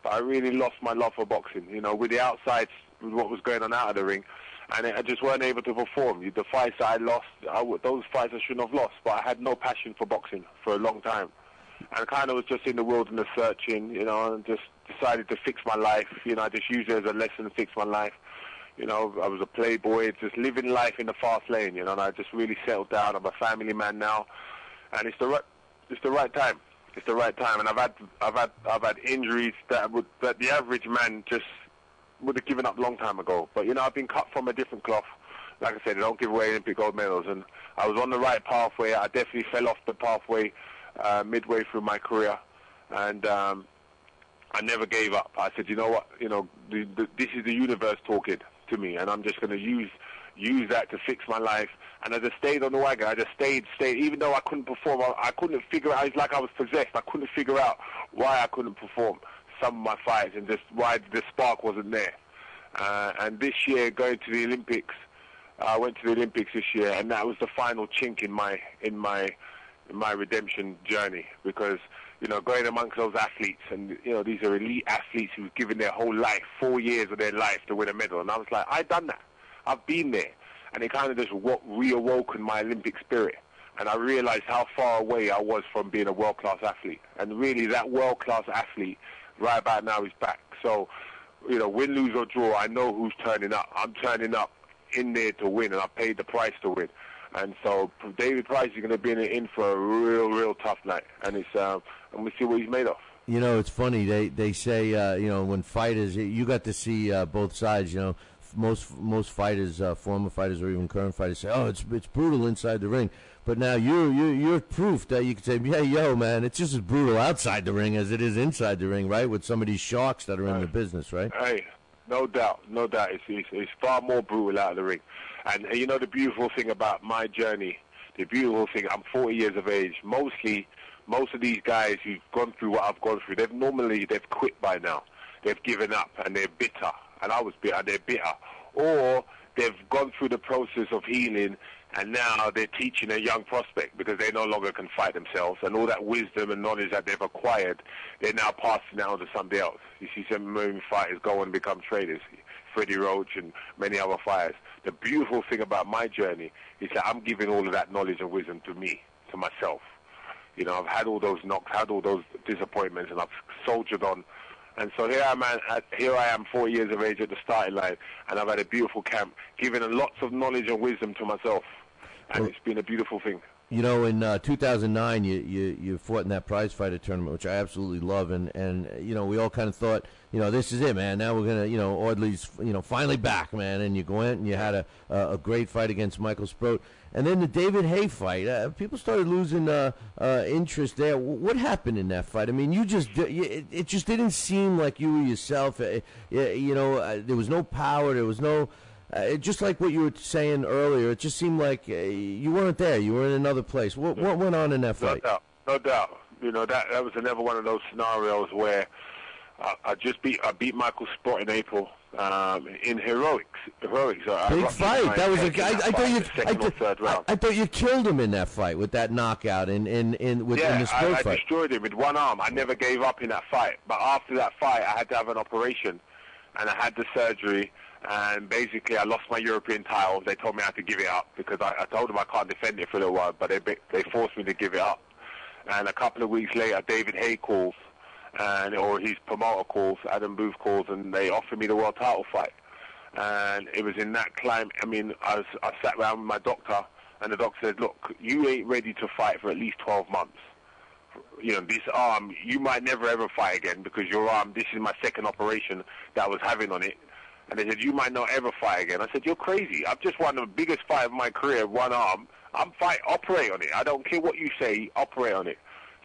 But I really lost my love for boxing, with the outsides, with what was going on out of the ring. And I just weren't able to perform. The fights that I lost, those fights I shouldn't have lost. But I had no passion for boxing for a long time. And kind of was just in the wilderness searching, and just decided to fix my life. I just used it as a lesson to fix my life. I was a playboy, just living life in the fast lane, and I just really settled down. I'm a family man now. And it's the right time. It's the right time, and I've had injuries that the average man just would have given up a long time ago. But I've been cut from a different cloth. Like I said, they don't give away Olympic gold medals, and I was on the right pathway. I definitely fell off the pathway midway through my career, and I never gave up. I said, you know what? This is the universe talking to me, and I'm just going to use that to fix my life. And I just stayed on the wagon. I just stayed. Even though I couldn't perform, I couldn't figure out. It's like I was possessed. I couldn't figure out why I couldn't perform some of my fights, and just why the spark wasn't there. And this year, going to the Olympics, I went to the Olympics this year, and that was the final chink in my redemption journey. Because going amongst those athletes, and these are elite athletes who've given their whole life, 4 years of their life to win a medal, and I was like, I've done that. I've been there. And it kind of just reawoken my Olympic spirit. And I realized how far away I was from being a world-class athlete. And really, that world-class athlete right about now is back. So, win, lose, or draw, I know who's turning up. I'm turning up in there to win, and I paid the price to win. And so David Price is going to be in for a real, real tough night. And and we'll see what he's made of. It's funny. They say, when fighters, you got to see both sides, Most fighters, former fighters or even current fighters say, "Oh, it's brutal inside the ring." But now you're proof that you can say, "Yeah, yo, man, it's just as brutal outside the ring as it is inside the ring, right?" With some of these sharks that are in the business, right? Hey, no doubt. It's far more brutal out of the ring. And the beautiful thing about my journey, I'm 40 years of age. Most of these guys who've gone through what I've gone through, they've quit by now. They've given up and they're bitter. And I was bitter, they're bitter. Or they've gone through the process of healing, and now they're teaching a young prospect because they no longer can fight themselves. And all that wisdom and knowledge that they've acquired, they're now passing it on to somebody else. You see some moving fighters go on and become traders. Freddie Roach and many other fighters. The beautiful thing about my journey is that I'm giving all of that knowledge and wisdom to myself. I've had all those knocks, had all those disappointments, and I've soldiered on. And so here I am, 4 years of age at the starting line, and I've had a beautiful camp, giving lots of knowledge and wisdom to myself, and it's been a beautiful thing. You know, in 2009, you fought in that prize fighter tournament, which I absolutely love, and you know, we all kind of thought, you know, this is it, man. Now we're gonna, you know, Audley's, you know, finally back, man. And you went and you had a great fight against Michael Sproat, and then the David Haye fight. People started losing interest there. What happened in that fight? I mean, it just didn't seem like you were yourself. You know, there was no power. There was no. Just like what you were saying earlier, it just seemed like you weren't there. You were in another place. What went on in that fight? No doubt. You know, that was another one of those scenarios where I beat Michael Sproat in April in heroics. Big fight. That was a guy. I thought you killed him in that fight with that knockout in the Sproat fight. I destroyed him with one arm. I never gave up in that fight. But after that fight, I had to have an operation, and I had the surgery. And basically, I lost my European title. They told me I had to give it up because I told them I can't defend it for a little while, but they forced me to give it up. And a couple of weeks later, David Haye calls, or his promoter calls, Adam Booth calls, and they offered me the world title fight. And it was in that climb. I mean, I sat around with my doctor, and the doctor said, "Look, you ain't ready to fight for at least 12 months. You know, this arm, you might never ever fight again because your arm. This is my second operation that I was having on it." And they said, "You might not ever fight again." I said, "You're crazy. I've just won the biggest fight of my career, one arm. Operate on it. I don't care what you say, operate on it."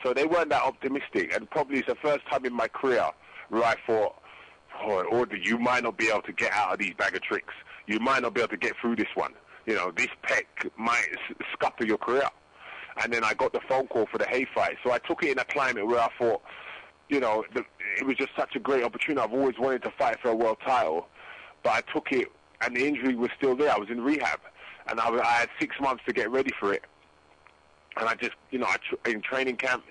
So they weren't that optimistic. And probably it's the first time in my career where I thought, Audley, you might not be able to get out of these bag of tricks. You might not be able to get through this one. You know, this pec might scupper your career. And then I got the phone call for the Haye fight. So I took it in a climate where I thought, you know, it was just such a great opportunity. I've always wanted to fight for a world title. But I took it, and the injury was still there. I was in rehab, and I had 6 months to get ready for it. And I just, you know, in training camp,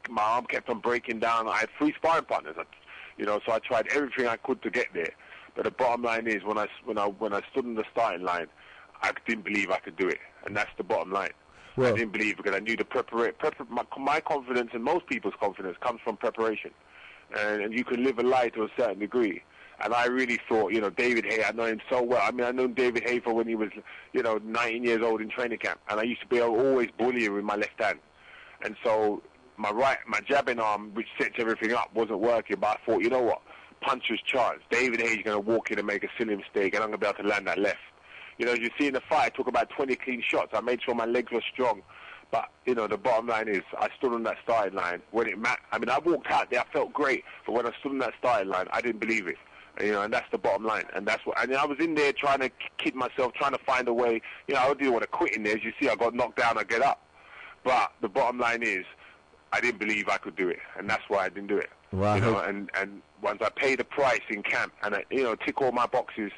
my arm kept on breaking down. I had 3 sparring partners, you know, so I tried everything I could to get there. But the bottom line is, when I stood in the starting line, I didn't believe I could do it, and that's the bottom line. Well, I didn't believe because I knew my confidence and most people's confidence comes from preparation, and you can live a lie to a certain degree. And I really thought, you know, David Haye, I know him so well. I mean, I known David Haye for when he was, you know, 19 years old in training camp. And I used to be always bully him with my left hand. And so my jabbing arm, which sets everything up, wasn't working. But I thought, you know what, puncher's chance. David Haye's going to walk in and make a silly mistake, and I'm going to be able to land that left. You know, as you see in the fight, I took about 20 clean shots. I made sure my legs were strong. But, you know, the bottom line is I stood on that starting line. When it mattered, I mean, I walked out there, I felt great. But when I stood on that starting line, I didn't believe it. You know, and that's the bottom line. And that's what. I mean, I was in there trying to kid myself, trying to find a way. You know, I didn't want to quit in there. As you see, I got knocked down, I get up. But the bottom line is, I didn't believe I could do it, and that's why I didn't do it. Well, you know, and once I paid the price in camp and I, you know, tick all my boxes,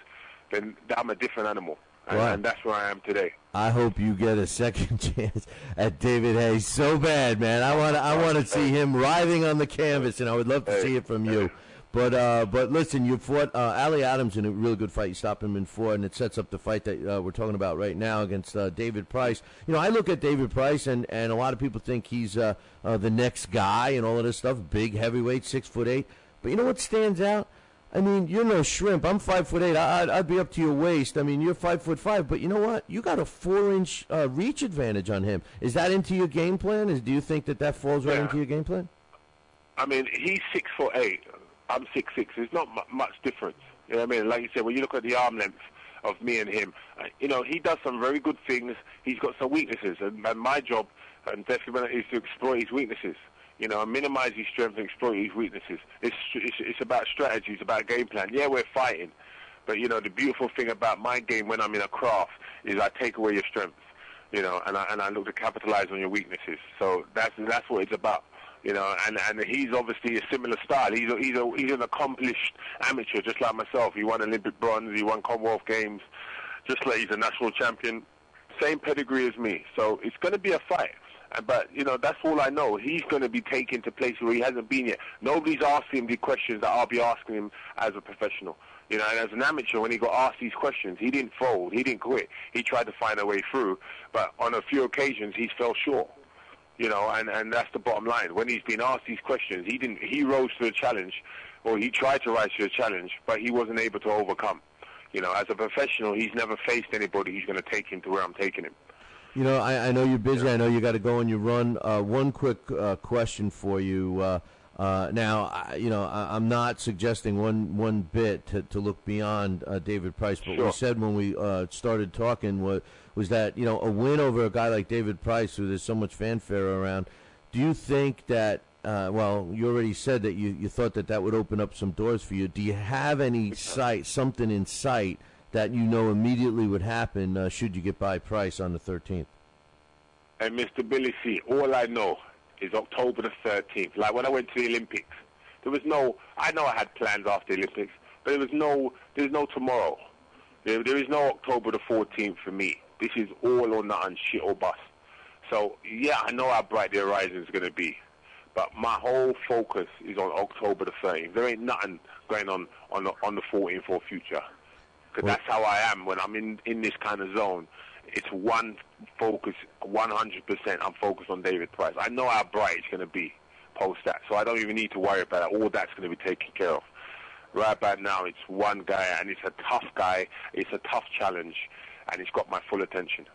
then I'm a different animal. And that's where I am today. I hope you get a second chance at David Haye so bad, man. I want to see him writhing on the canvas, and I would love to see it from you. But listen, you fought Ali Adams in a really good fight. You stopped him in 4, and it sets up the fight that we're talking about right now against David Price. You know, I look at David Price, and a lot of people think he's the next guy and all of this stuff. Big heavyweight, 6'8". But you know what stands out? I mean, you're no shrimp. I'm 5'8". I'd be up to your waist. I mean, you're 5'5". But you know what? You got a 4-inch reach advantage on him. Is that into your game plan? Do you think that falls right into your game plan? I mean, he's 6'8". I'm 6'6". There's not much difference. You know what I mean? Like you said, when you look at the arm length of me and him, you know, he does some very good things. He's got some weaknesses. And my job, and definitely, is to exploit his weaknesses. You know, and minimize his strengths and exploit his weaknesses. It's about strategy. It's about game plan. Yeah, we're fighting. But, you know, the beautiful thing about my game when I'm in a craft is I take away your strengths, you know, and I look to capitalize on your weaknesses. So that's what it's about. You know, and he's obviously a similar style. He's an accomplished amateur, just like myself. He won Olympic bronze. He won Commonwealth Games. Just like he's a national champion. Same pedigree as me. So it's going to be a fight. But, you know, that's all I know. He's going to be taken to places where he hasn't been yet. Nobody's asking him the questions that I'll be asking him as a professional. You know, and as an amateur, when he got asked these questions, he didn't fold. He didn't quit. He tried to find a way through. But on a few occasions, he's fell short. You know, and that's the bottom line. When he's been asked these questions, he rose to the challenge, or he tried to rise to the challenge, but he wasn't able to overcome. You know, as a professional, he's never faced anybody who's going to take him to where I'm taking him. I know you're busy. I know you got to go on your run. One quick question for you. Now, I'm not suggesting one bit to look beyond David Price, but we said when we started talking was that, a win over a guy like David Price, who there's so much fanfare around, do you think that, you already said that you thought that would open up some doors for you. Do you have something in sight that immediately would happen should you get by Price on the 13th? And Mr. Billy C., all I know is October the 13th. Like when I went to the Olympics, I know I had plans after the Olympics, but there's no tomorrow. There is no October the 14th for me. This is all or nothing, shit or bust. So, yeah, I know how bright the horizon is going to be, but my whole focus is on October the 13th. There ain't nothing going on the 14th or future, because that's how I am when I'm in this kind of zone. It's one focus, 100%. I'm focused on David Price. I know how bright it's going to be post that, so I don't even need to worry about it. All that's going to be taken care of. Right about now, it's one guy, and it's a tough guy. It's a tough challenge, and it's got my full attention.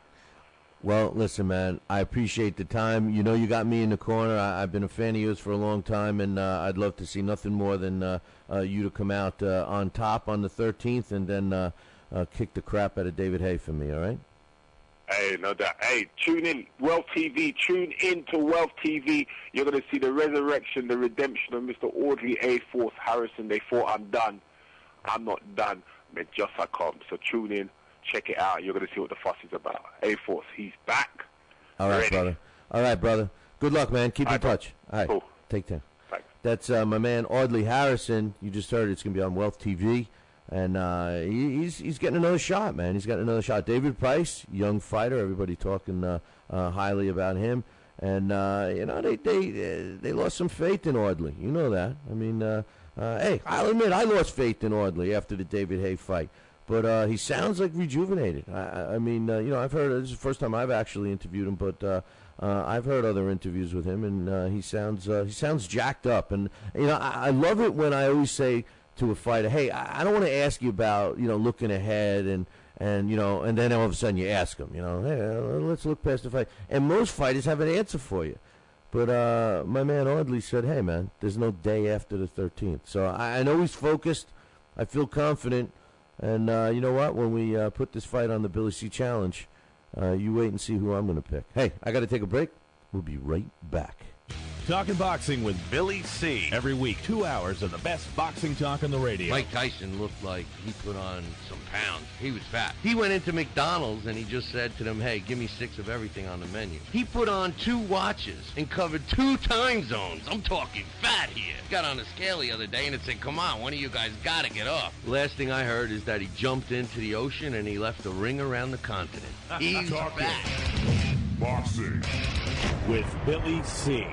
Well, listen, man, I appreciate the time. You got me in the corner. I've been a fan of yours for a long time, and I'd love to see nothing more than you to come out on top on the 13th and then kick the crap out of David Hay for me, all right? Hey, no doubt. Hey, tune in, Wealth TV. Tune in to Wealth TV. You're going to see the resurrection, the redemption of Mr. Audley A. Force Harrison. They thought I'm done. I'm not done. But just I come. So tune in, check it out. You're going to see what the fuss is about. A. Force, he's back. All right, brother. All right, brother. Good luck, man. Keep in touch. All right. Cool. Take care. Thanks. That's my man, Audley Harrison. You just heard it's going to be on Wealth TV. And he's getting another shot, man. He's getting another shot. David Price, young fighter. Everybody talking highly about him. And they lost some faith in Audley. You know that. I mean, hey, I'll admit I lost faith in Audley after the David Hay fight. But he sounds like rejuvenated. I mean, I've heard this is the first time I've actually interviewed him, but I've heard other interviews with him, and he sounds jacked up. And I love it when I always say to a fighter, hey, I don't want to ask you about, looking ahead and then all of a sudden you ask them, hey, let's look past the fight. And most fighters have an answer for you. But my man Audley said, hey, man, there's no day after the 13th. So I know he's focused. I feel confident. And you know what? When we put this fight on the Billy C. Challenge, you wait and see who I'm going to pick. Hey, I got to take a break. We'll be right back. Talking Boxing with Billy C. Every week, 2 hours of the best boxing talk on the radio. Mike Tyson looked like he put on some pounds. He was fat. He went into McDonald's and he just said to them, hey, give me 6 of everything on the menu. He put on 2 watches and covered 2 time zones. I'm talking fat here. Got on a scale the other day and it said, come on, one of you guys got to get off. Last thing I heard is that he jumped into the ocean and he left a ring around the continent. He's fat. Boxing with Billy C.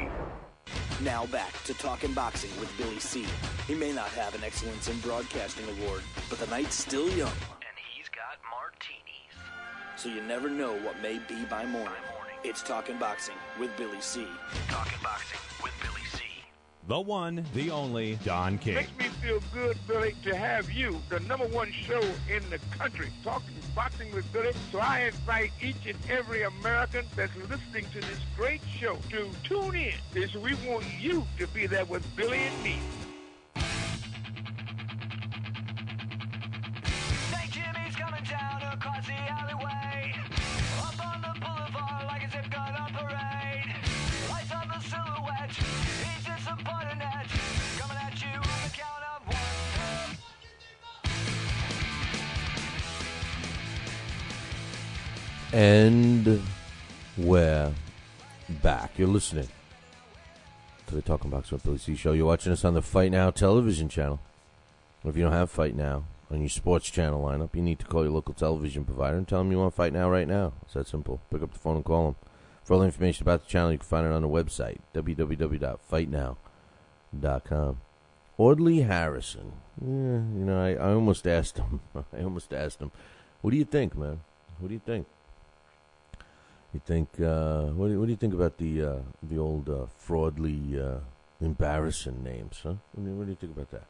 Now back to Talking Boxing with Billy C. He may not have an Excellence in Broadcasting award, but the night's still young. And he's got martinis. So you never know what may be by morning. It's Talking Boxing with Billy C. Talking Boxing with Billy C. The one, the only, Don King. Makes me feel good, Billy, to have you, the #1 show in the country, Talking Boxing with Billy. So I invite each and every American that's listening to this great show to tune in, because we want you to be there with Billy and me. St. Jimmy's coming down across the alleyway, up on the boulevard like a zip gun on parade. Lights on the silhouette, he's disappointed net, coming at you on the count of 1. And we're back. You're listening to the Talking Boxing with Billy C. show. You're watching us on the Fight Now television channel. If you don't have Fight Now on your sports channel lineup, you need to call your local television provider and tell them you want Fight Now right now. It's that simple. Pick up the phone and call them. For all the information about the channel, you can find it on the website, www.fightnow.com. Audley Harrison. I almost asked him. What do you think, man? What do you think? You think? What do you think about the old fraudly, embarrassing names? Huh? I mean, what do you think about that?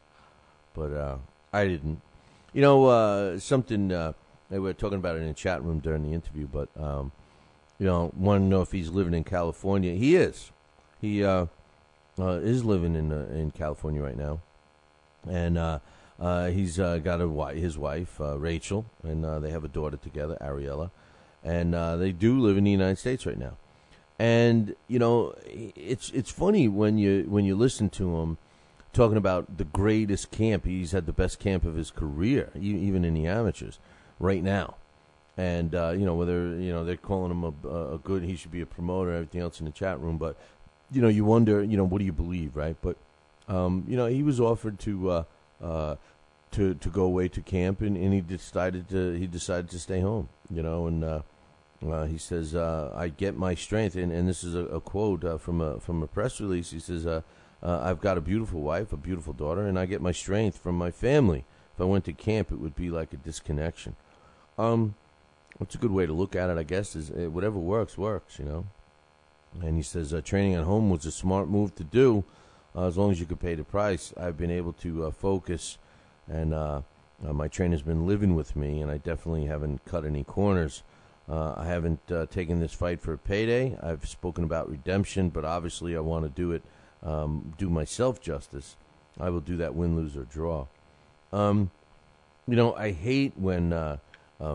But I didn't. Something they were talking about it in the chat room during the interview. But want to know if he's living in California. He is. He is living in California right now, and he's got his wife Rachel, and they have a daughter together, Ariella, and they do live in the United States right now. And it's funny when you listen to him talking about the greatest camp. He's had the best camp of his career, even in the amateurs, right now. And whether they're calling him a good, he should be a promoter, everything else in the chat room, but you wonder, what do you believe, right? But he was offered to go away to camp, and he decided to stay home, and he says, I get my strength, and this is a quote from a press release. He says, I've got a beautiful wife, a beautiful daughter, and I get my strength from my family. If I went to camp, it would be like a disconnection. What's a good way to look at it, I guess, is whatever works. And he says, training at home was a smart move to do, as long as you could pay the price. I've been able to focus, and my trainer's been living with me, and I definitely haven't cut any corners. I haven't taken this fight for a payday. I've spoken about redemption, but obviously I want to do myself justice. I will do that win, lose, or draw. I hate when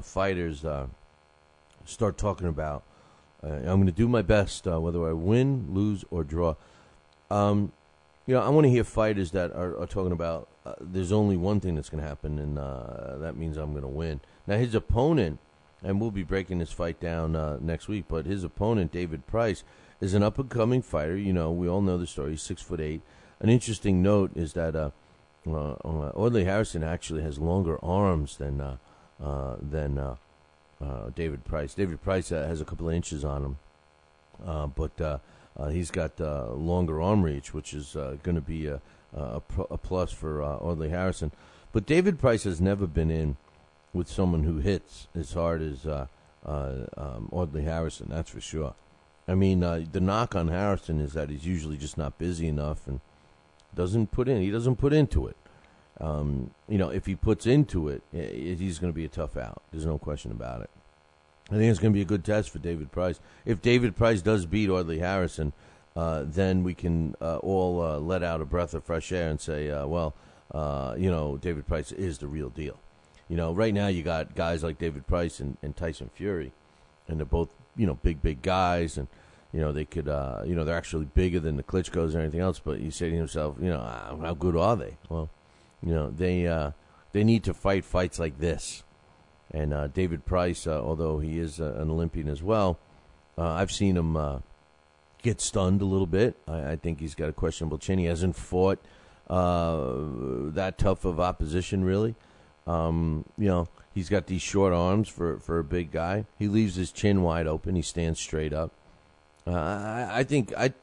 fighters start talking about, I'm going to do my best, whether I win, lose, or draw. I want to hear fighters that are talking about there's only one thing that's going to happen, and that means I'm going to win. Now, his opponent, and we'll be breaking this fight down next week, but his opponent, David Price, is an up-and-coming fighter. We all know the story. He's 6'8". An interesting note is that Audley Harrison actually has longer arms than David Price. David Price has a couple of inches on him, but he's got longer arm reach, which is going to be a plus for Audley Harrison. But David Price has never been in with someone who hits as hard as Audley Harrison, that's for sure. I mean, the knock on Harrison is that he's usually just not busy enough and doesn't put into it. If he puts into it, he's going to be a tough out. There's no question about it. I think it's going to be a good test for David Price. If David Price does beat Audley Harrison, then we can all let out a breath of fresh air and say, David Price is the real deal. Right now you got guys like David Price and Tyson Fury, and they're both, big guys, and, they could, they're actually bigger than the Klitschko's or anything else, but you say to yourself, how good are they? Well, they need to fight fights like this. And David Price, although he is an Olympian as well, I've seen him get stunned a little bit. I think he's got a questionable chin. He hasn't fought that tough of opposition, really. He's got these short arms for a big guy. He leaves his chin wide open. He stands straight up. I think, to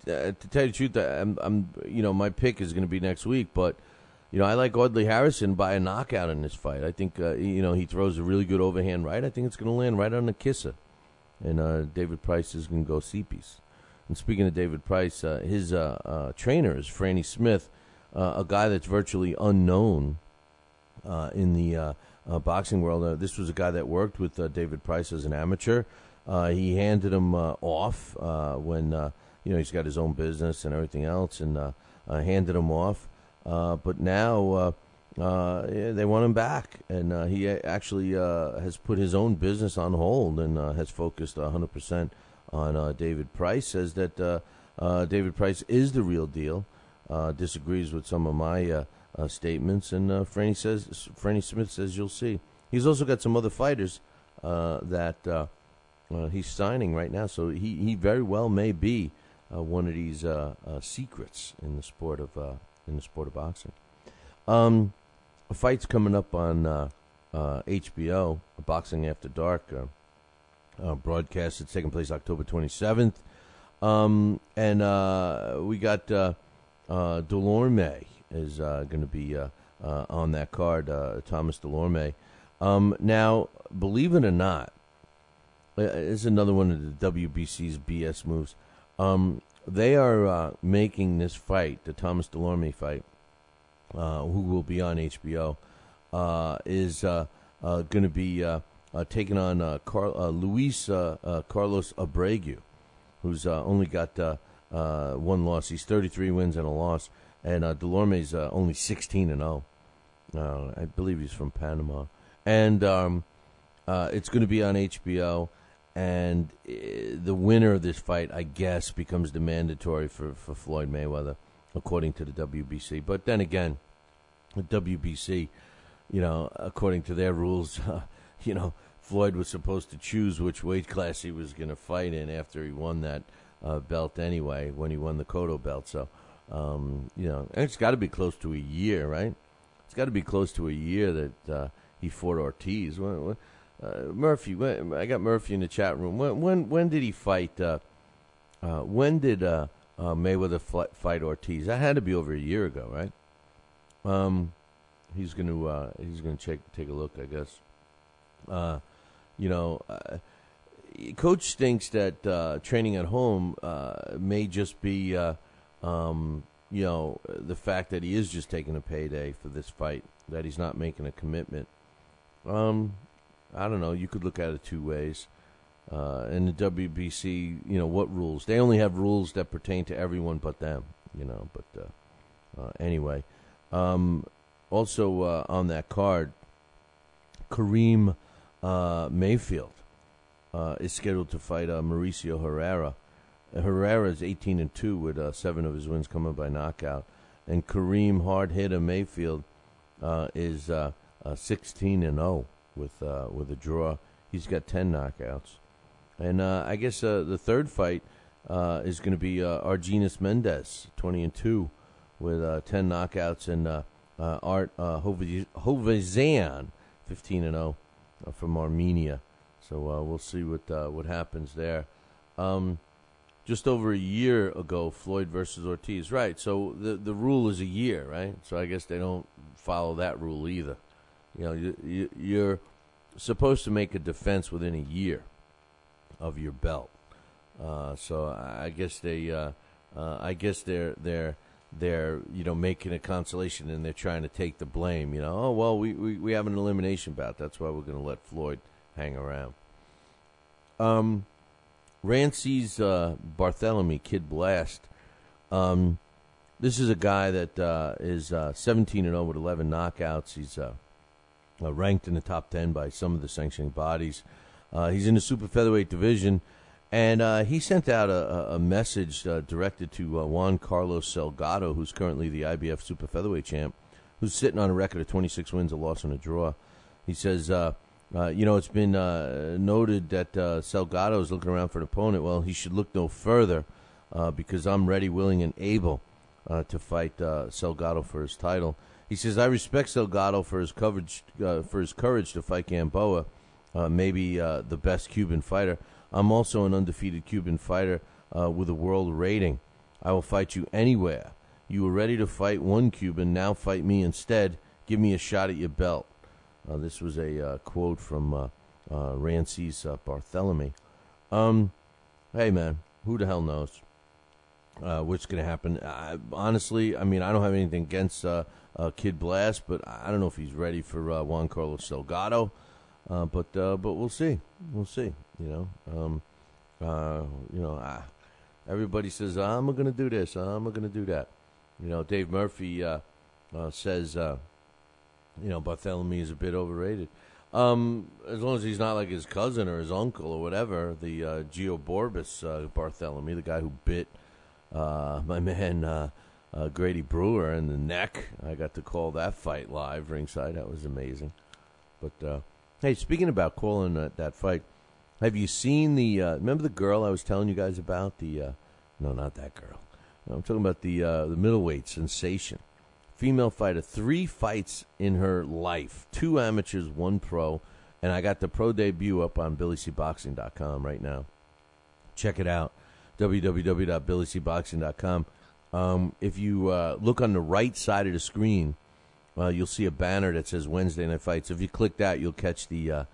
tell you the truth, I'm my pick is going to be next week, but I like Audley Harrison by a knockout in this fight. I think he throws a really good overhand right. I think it's going to land right on the kisser, and David Price is going to go C-piece. And speaking of David Price, his trainer is Franny Smith, a guy that's virtually unknown in the boxing world. This was a guy that worked with David Price as an amateur. He handed him off when he's got his own business and everything else, and handed him off. But now they want him back, and he actually has put his own business on hold and has focused 100% on David Price. Says that David Price is the real deal. Disagrees with some of my statements, and Franny Smith says you'll see. He's also got some other fighters that he's signing right now, so he very well may be one of these secrets in the sport of boxing. A fight's coming up on HBO, Boxing After Dark broadcast. It's taking place October 27th, and we got Delorme is going to be on that card, Thomas Delorme. Now, believe it or not, it's another one of the WBC's BS moves. They are making this fight, the Thomas Delorme fight, who will be on HBO, is going to be taking on Luis Carlos Abreu, who's only got one loss. He's 33 wins and a loss, and Delorme's only 16-0. I believe he's from Panama, and it's going to be on HBO. And the winner of this fight, I guess, becomes the mandatory for Floyd Mayweather, according to the WBC. But then again, the WBC, according to their rules, Floyd was supposed to choose which weight class he was going to fight in after he won that belt anyway, when he won the Cotto belt. So, it's got to be close to a year, right? It's got to be close to a year that he fought Ortiz. Murphy, I got Murphy in the chat room. When did he fight? When did Mayweather fight Ortiz? That had to be over a year ago, right? He's going to take a look, I guess. Coach thinks that training at home may just be, the fact that he is just taking a payday for this fight, that he's not making a commitment. I don't know. You could look at it two ways. In the WBC, what rules? They only have rules that pertain to everyone but them, But anyway. Also on that card, Kareem Mayfield is scheduled to fight Mauricio Herrera. Herrera is 18-2 with 7 of his wins coming by knockout. And Kareem hard hitter Mayfield is 16-0. With a draw. He's got 10 knockouts. And I guess the third fight is going to be Argenis Mendez, 20-2, with 10 knockouts, and Art Hovazyan, 15-0, from Armenia. So we'll see what happens there. Just over a year ago, Floyd versus Ortiz. Right, so the rule is a year, right? So I guess they don't follow that rule either. You're supposed to make a defense within a year of your belt. So I guess they're making a consolation, and they're trying to take the blame. We have an elimination bout. That's why we're going to let Floyd hang around. Rancy's Bartholomew Kid Blast. This is a guy that is 17-0 with 11 knockouts. He's ranked in the top 10 by some of the sanctioning bodies. He's in the super featherweight division, and he sent out a message directed to Juan Carlos Salgado, who's currently the IBF super featherweight champ, who's sitting on a record of 26 wins, a loss, and a draw. He says, it's been noted that Salgado is looking around for an opponent. Well, he should look no further because I'm ready, willing, and able to fight Salgado for his title. He says, I respect Salgado for his courage to fight Gamboa, maybe the best Cuban fighter. I'm also an undefeated Cuban fighter with a world rating. I will fight you anywhere. You were ready to fight one Cuban, now fight me instead. Give me a shot at your belt. This was a quote from Rancy's Bartholomew. Hey, man, who the hell knows what's going to happen? Honestly, I don't have anything against Kid Blast, but I don't know if he's ready for Juan Carlos Salgado. But we'll see. We'll see. Everybody says I'm going to do this. I'm going to do that. Dave Murphy says Bartholomew is a bit overrated. As long as he's not like his cousin or his uncle or whatever, the Gio Borbis Bartholomew, the guy who bit my man Grady Brewer in the neck. I got to call that fight live ringside. That was amazing. But hey, speaking about calling that fight, have you seen the? Remember the girl I was telling you guys about? No, not that girl. I'm talking about the middleweight sensation. Female fighter, 3 fights in her life, 2 amateurs, 1 pro, and I got the pro debut up on BillyCBoxing.com right now. Check it out, www.BillyCBoxing.com. If you look on the right side of the screen, you'll see a banner that says Wednesday Night Fights. If you click that, you'll catch the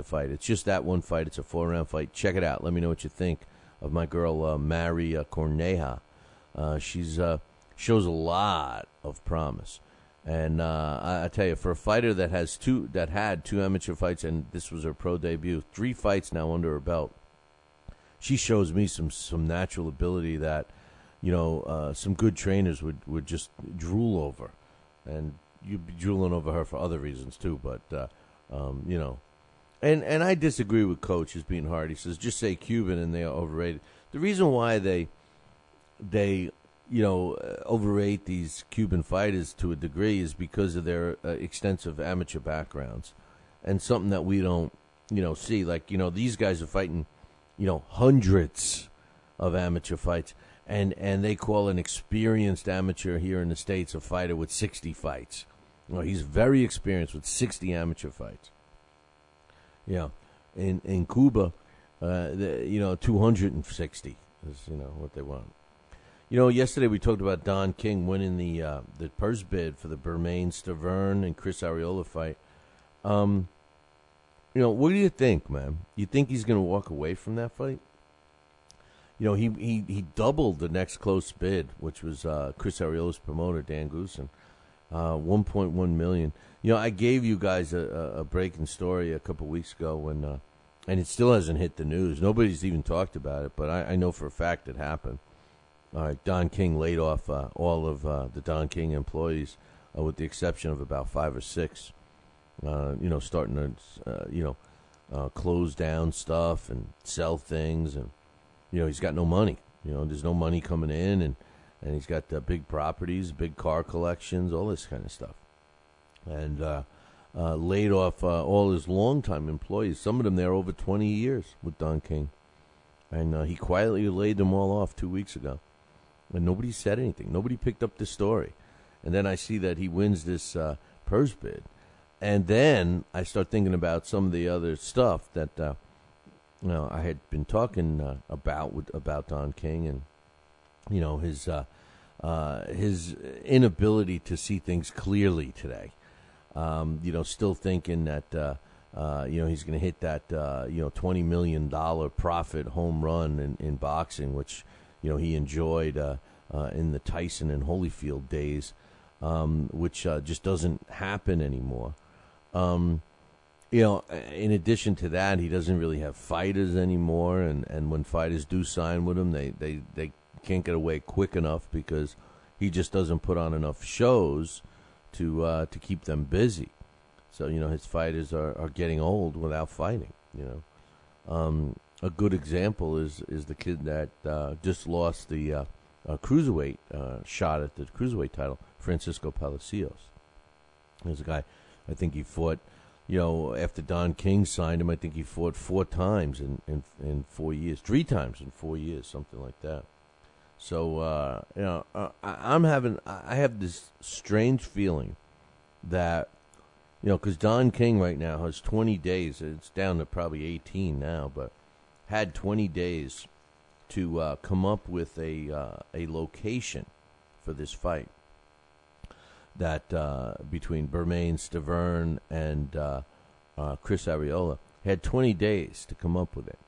fight. It's just that one fight. It's a 4-round fight. Check it out. Let me know what you think of my girl Mary Corneja. She's shows a lot of promise. And I tell you, for a fighter that had two amateur fights, and this was her pro debut, 3 fights now under her belt, she shows me some natural ability that, some good trainers would just drool over, and you'd be drooling over her for other reasons too. But and I disagree with Coach as being hard. He says just say Cuban and they are overrated. The reason why they overrate these Cuban fighters to a degree is because of their extensive amateur backgrounds, and something that we don't, see. Like, these guys are fighting, hundreds of amateur fights, and they call an experienced amateur here in the States a fighter with 60 fights. He's very experienced with 60 amateur fights. Yeah, in Cuba, 260 is what they want. Yesterday we talked about Don King winning the purse bid for the Bermain-Stavern and Chris Arreola fight. What do you think, man? You think he's going to walk away from that fight? He doubled the next close bid, which was Chris Arreola's promoter, Dan Goosen, $1.1 million. I gave you guys a breaking story a couple weeks ago when, and it still hasn't hit the news. Nobody's even talked about it, but I know for a fact it happened. All right, Don King laid off all of the Don King employees, with the exception of about 5 or 6. Starting to close down stuff and sell things, and he's got no money. There's no money coming in, and he's got big properties, big car collections, all this kind of stuff, and laid off all his longtime employees. Some of them there over 20 years with Don King, and he quietly laid them all off 2 weeks ago. And nobody said anything. Nobody picked up the story. And then I see that he wins this purse bid. And then I start thinking about some of the other stuff that I had been talking about Don King, and his inability to see things clearly today. Still thinking that he's going to hit that $20 million profit home run in boxing, which he enjoyed in the Tyson and Holyfield days, which just doesn't happen anymore. In addition to that, he doesn't really have fighters anymore, and when fighters do sign with him, they can't get away quick enough because he just doesn't put on enough shows to keep them busy. So, his fighters are getting old without fighting, A good example is the kid that just lost the cruiserweight shot at the cruiserweight title, Francisco Palacios. There's a guy, I think he fought, after Don King signed him, I think he fought 4 times in 4 years, 3 times in 4 years, something like that. So, I have this strange feeling that, because Don King right now has 20 days, it's down to probably 18 now, but had 20 days to come up with a location for this fight that between Bermain-Stavern and Chris Arreola. Had 20 days to come up with it.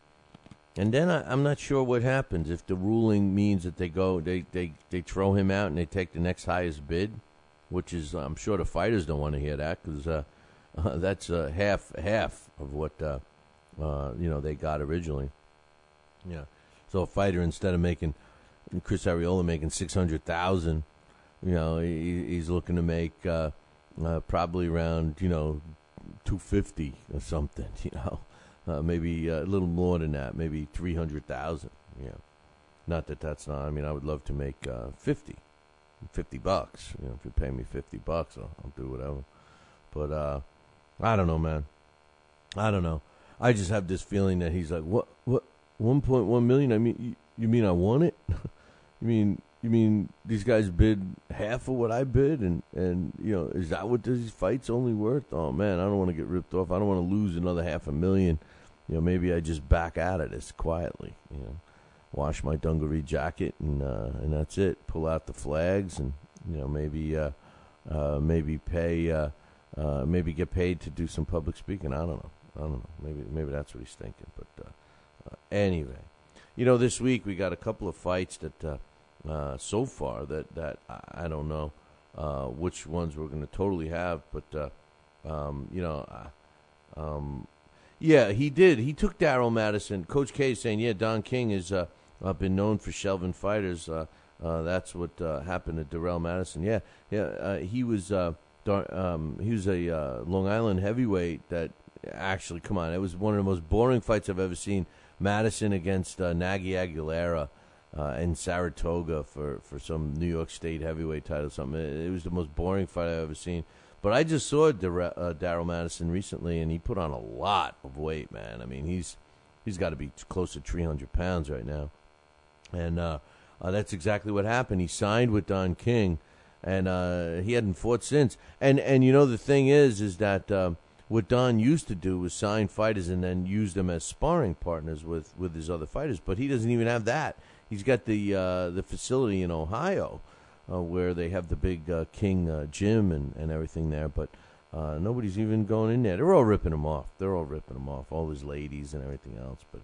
And then I'm not sure what happens if the ruling means that they throw him out and they take the next highest bid, which is, I'm sure the fighters don't want to hear that, because that's half of what they got originally. Yeah. So a fighter, instead of making Chris Arreola making $600,000, he's looking to make probably around $250,000 or something. Maybe a little more than that, maybe $300,000. Yeah. Not that that's not. I mean, I would love to make $50. If you pay me $50, I'll do whatever. But I don't know, man. I don't know. I just have this feeling that he's like, what, 1.1 million? I mean, you mean I won it? you mean these guys bid half of what I bid, and is that what these fights only worth? Oh man, I don't want to get ripped off. I don't want to lose another $500,000. Maybe I just back out of this quietly. Wash my dungaree jacket and that's it. Pull out the flags and maybe pay. Maybe get paid to do some public speaking. I don't know. Maybe that's what he's thinking. But anyway, this week we got a couple of fights that so far that I don't know. which ones we're going to totally have. But yeah, he did. He took Daryl Madison. Coach K is saying, yeah, Don King has been known for shelving fighters. That's what happened to Darrell Madison. He was a Long Island heavyweight that actually, come on, it was one of the most boring fights I've ever seen. Madison against Nagy Aguilera in Saratoga for some New York State heavyweight title or something. It was the most boring fight I've ever seen. But I just saw Daryl Madison recently, and he put on a lot of weight, man. I mean, he's got to be close to 300 pounds right now. And that's exactly what happened. He signed with Don King, and he hadn't fought since. And the thing is that what Don used to do was sign fighters and then use them as sparring partners with his other fighters. But he doesn't even have that. He's got the facility in Ohio where they have the big King gym and everything there. But nobody's even going in there. They're all ripping him off. All his ladies and everything else. But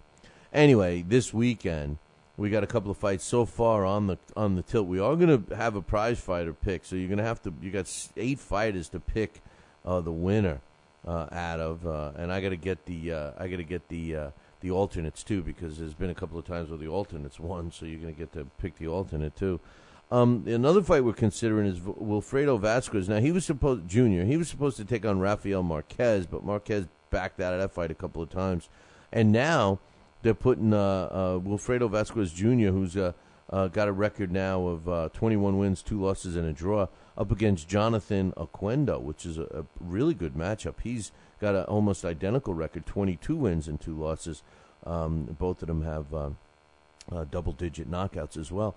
anyway, this weekend we got a couple of fights so far on the tilt. We are going to have a prize fighter pick, so you're going to have to. You got 8 fighters to pick the winner out of, and I got to get the alternates too, because there's been a couple of times where the alternates won, so you're going to get to pick the alternate too. Another fight we're considering is Wilfredo Vasquez. Now, he was supposed to take on Rafael Marquez, but Marquez backed out of that fight a couple of times. And now they're putting Wilfredo Vasquez Jr., who's got a record now of 21 wins, 2 losses, and a draw, up against Jonathan Oquendo, which is a really good matchup. He's got an almost identical record, 22 wins and 2 losses. Both of them have double-digit knockouts as well.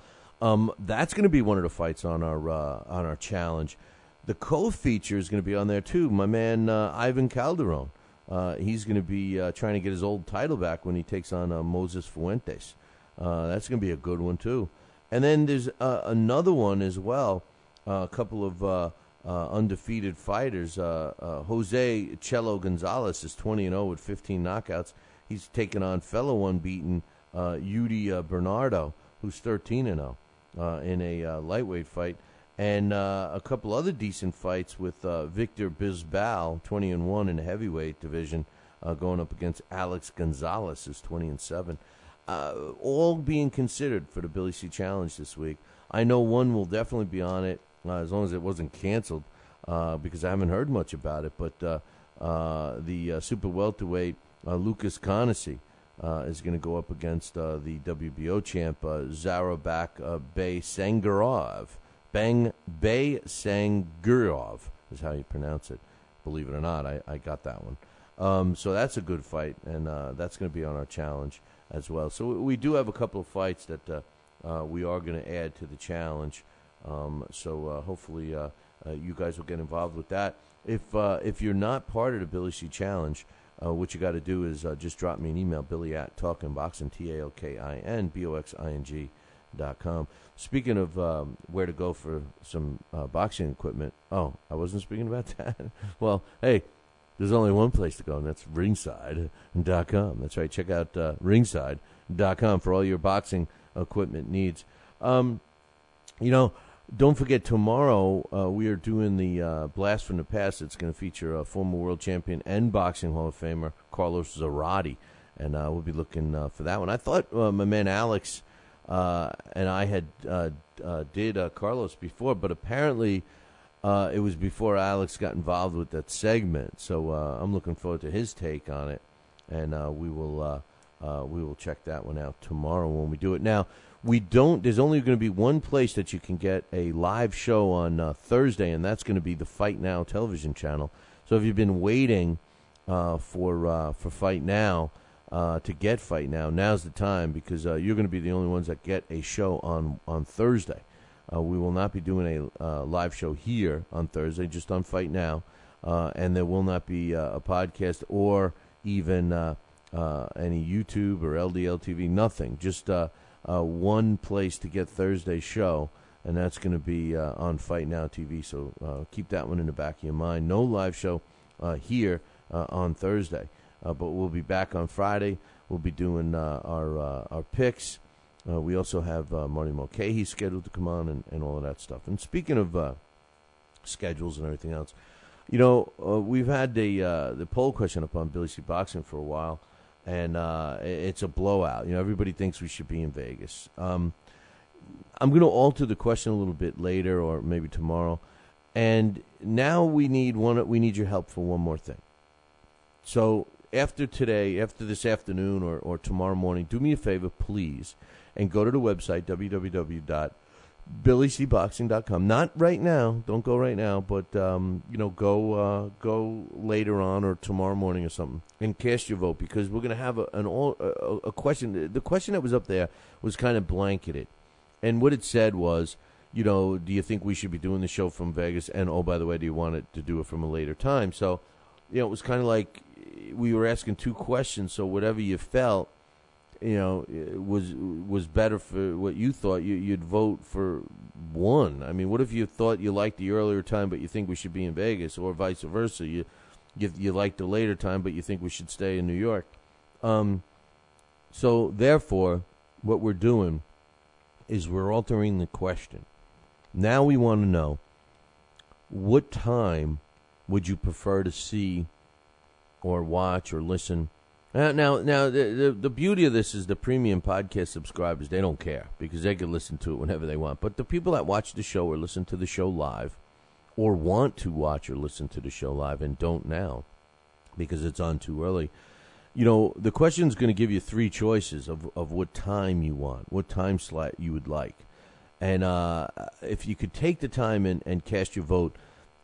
That's going to be one of the fights on our challenge. The co-feature is going to be on there too. My man Ivan Calderon. He's going to be trying to get his old title back when he takes on Moses Fuentes. That's going to be a good one too. And then there's another one as well. A couple of undefeated fighters. Jose Chelo Gonzalez is 20-0 with 15 knockouts. He's taking on fellow unbeaten Yudi Bernardo, who's 13-0 in a lightweight fight. And a couple other decent fights with Victor Bisbal, 20-1 in the heavyweight division, going up against Alex Gonzalez, who's 20-7. All being considered for the Billy C Challenge this week. I know one will definitely be on it, as long as it wasn't canceled, because I haven't heard much about it. But the super welterweight Lucas Conesi is going to go up against the WBO champ Zarabak Bey-Sangurov. Bey-Sangurov is how you pronounce it. Believe it or not, I got that one. So that's a good fight, and that's going to be on our challenge as well. So we do have a couple of fights that we are going to add to the challenge. So hopefully you guys will get involved with that. If you're not part of the Billy C Challenge, what you got to do is just drop me an email, Billy@talkinboxing, TALKINBOXING.com. Speaking of where to go for some boxing equipment, I wasn't speaking about that. Well, hey, there's only one place to go, and that's ringside.com. That's right. Check out ringside.com for all your boxing equipment needs. Don't forget, tomorrow we are doing the Blast from the Past. It's going to feature a former world champion and boxing Hall of Famer, Carlos Zarate, and we'll be looking for that one. I thought my man Alex and I had did Carlos before, but apparently it was before Alex got involved with that segment. So I'm looking forward to his take on it, and we will check that one out tomorrow when we do it. Now, there's only going to be one place that you can get a live show on Thursday, and that's going to be the Fight Now television channel. So if you've been waiting for Fight Now to get Fight Now, now's the time, because you're going to be the only ones that get a show on Thursday. We will not be doing a live show here on Thursday, just on Fight Now, and there will not be a podcast or even any YouTube or LDL TV, nothing. Just one place to get Thursday's show, and that's going to be on Fight Now TV. So keep that one in the back of your mind. No live show here on Thursday, but we'll be back on Friday. We'll be doing our picks. We also have Marty Mulcahy scheduled to come on and all of that stuff. And speaking of schedules and everything else. You know, we've had the poll question up on Billy C. Boxing for a while, and it's a blowout. You know, everybody thinks we should be in Vegas. I'm going to alter the question a little bit later, or maybe tomorrow. And now we need your help for one more thing. So after this afternoon or tomorrow morning, do me a favor, please, and go to the website, www.billycboxing.com. Not right now. Don't go right now, but go later on or tomorrow morning or something and cast your vote, because we're going to have a question. The question that was up there was kind of blanketed. And what it said was, do you think we should be doing the show from Vegas? And, oh, by the way, do you want it to do it from a later time? So, it was kind of like we were asking two questions. So whatever you felt, was better for what you thought, you'd vote for one. I mean, what if you thought you liked the earlier time, but you think we should be in Vegas, or vice versa? You like the later time, but you think we should stay in New York. So, therefore, what we're doing is we're altering the question. Now we want to know, what time would you prefer to see or watch or listen? Now, the beauty of this is the premium podcast subscribers, they don't care, because they can listen to it whenever they want. But the people that watch the show or listen to the show live, or want to watch or listen to the show live and don't now because it's on too early, the question is going to give you three choices of what time you want, what time slot you would like. And if you could take the time and cast your vote,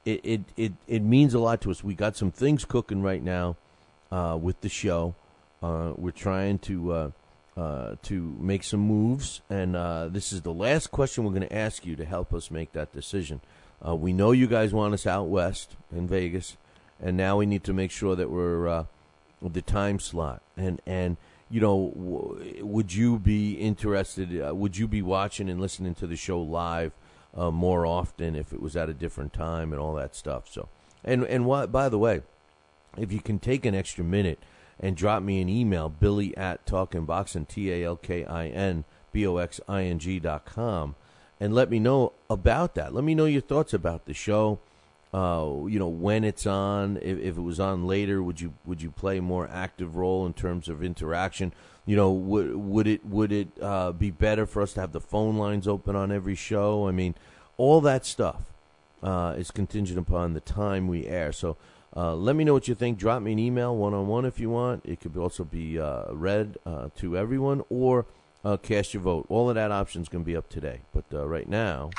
it means a lot to us. We got some things cooking right now with the show. We're trying to make some moves, and this is the last question we're going to ask you to help us make that decision. We know you guys want us out west in Vegas, and now we need to make sure that we're the time slot. And would you be interested? Would you be watching and listening to the show live more often if it was at a different time and all that stuff? So, and by the way, if you can take an extra minute and drop me an email, Billy@TalkinBoxing, TalkinBoxing.com, and let me know about that. Let me know your thoughts about the show. When it's on. If it was on later, would you play a more active role in terms of interaction? Would it be better for us to have the phone lines open on every show? I mean, all that stuff is contingent upon the time we air. So let me know what you think. Drop me an email one-on-one if you want. It could also be read to everyone, or cast your vote. All of that option is going to be up today. But right now...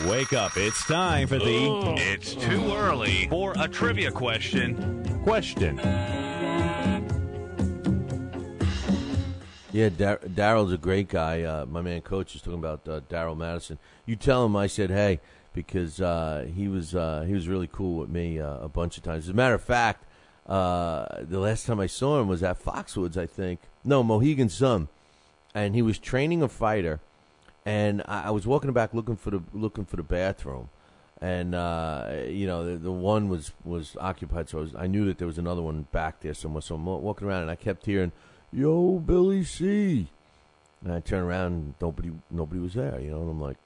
Wake up. It's time for the... It's too early for a trivia question. Yeah, Daryl's a great guy. My man Coach is talking about Daryl Madison. You tell him I said hey, because he was really cool with me a bunch of times. As a matter of fact, the last time I saw him was at Foxwoods, I think. No, Mohegan Sun. And he was training a fighter. And I was walking back looking for the bathroom, and the one was occupied, so I knew that there was another one back there somewhere. So I'm walking around, and I kept hearing, "Yo, Billy C." And I turned around, and nobody was there. And I'm like,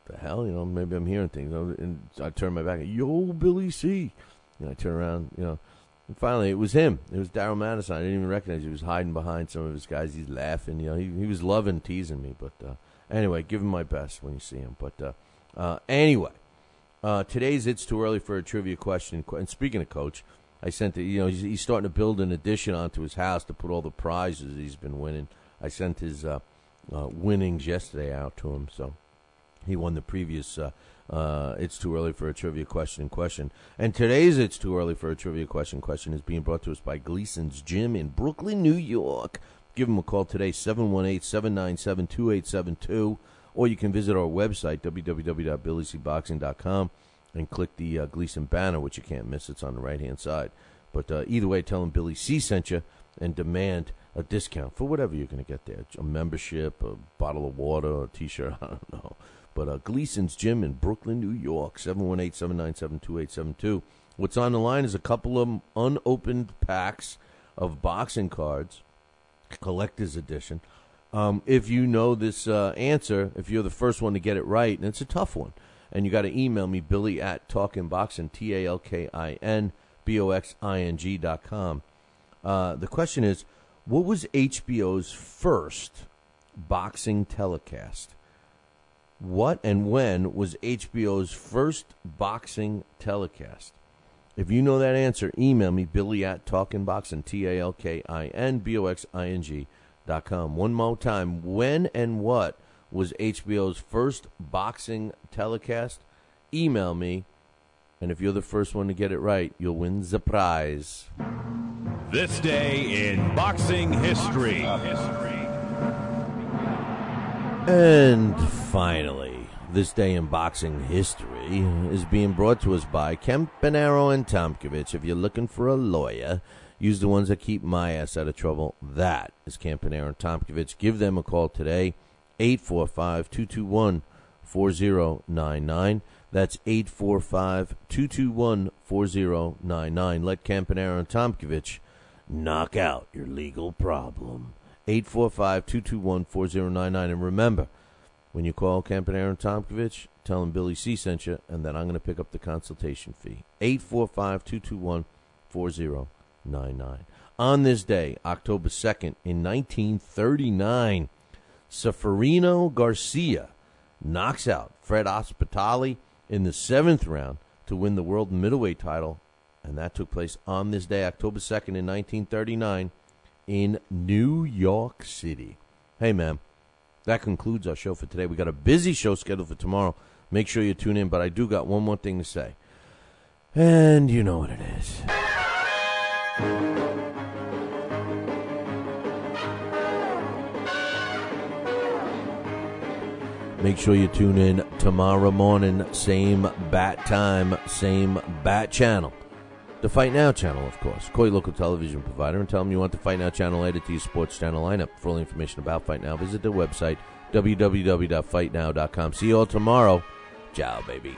"The hell?" Maybe I'm hearing things. And I turned my back, "Yo, Billy C." And I turned around, and finally it was him. It was Daryl Madison. I didn't even recognize him. He was hiding behind some of his guys. He's laughing. He was loving teasing me, but. Anyway, give him my best when you see him. But anyway, today's It's Too Early for a Trivia Question. And speaking of Coach, I sent it, he's starting to build an addition onto his house to put all the prizes he's been winning. I sent his winnings yesterday out to him. So he won the previous It's Too Early for a Trivia Question. And today's It's Too Early for a Trivia Question is being brought to us by Gleason's Gym in Brooklyn, New York. Give them a call today, 718-797-2872, or you can visit our website, www.billycboxing.com, and click the Gleason banner, which you can't miss. It's on the right-hand side. But either way, tell them Billy C sent you and demand a discount for whatever you're going to get there, a membership, a bottle of water, a T-shirt, I don't know. But Gleason's Gym in Brooklyn, New York, 718-797-2872. What's on the line is a couple of unopened packs of boxing cards, collector's edition. If you know this answer, if you're the first one to get it right, and it's a tough one, And you got to email me, Billy at talkinboxing, TalkinBoxing.com. The question is, what was HBO's first boxing telecast? What and when was HBO's first boxing telecast? If you know that answer, email me, Billy at talkinboxing, TalkinBoxing.com. One more time, when and what was HBO's first boxing telecast? Email me, and if you're the first one to get it right, you'll win the prize. This day in boxing history. And finally, this day in boxing history is being brought to us by Campanaro and Tomkovich. If you're looking for a lawyer, use the ones that keep my ass out of trouble. That is Campanaro and Tomkovich. Give them a call today, 845-221-4099. That's 845-221-4099. Let Campanaro and Tomkovich knock out your legal problem. 845-221-4099. And remember, when you call Campanaro and Tomkovich, tell them Billy C sent you, and then I'm going to pick up the consultation fee. 845-221-4099. On this day, October 2nd, in 1939, Seferino Garcia knocks out Fred Ospitali in the 7th round to win the world middleweight title, and that took place on this day, October 2nd, in 1939, in New York City. Hey, man, that concludes our show for today. We got a busy show scheduled for tomorrow. Make sure you tune in, but I do got one more thing to say. And you know what it is. Make sure you tune in tomorrow morning, same bat time, same bat channel. The Fight Now channel, of course. Call your local television provider and tell them you want the Fight Now channel added to your sports channel lineup. For all information about Fight Now, visit their website, www.fightnow.com. See you all tomorrow. Ciao, baby.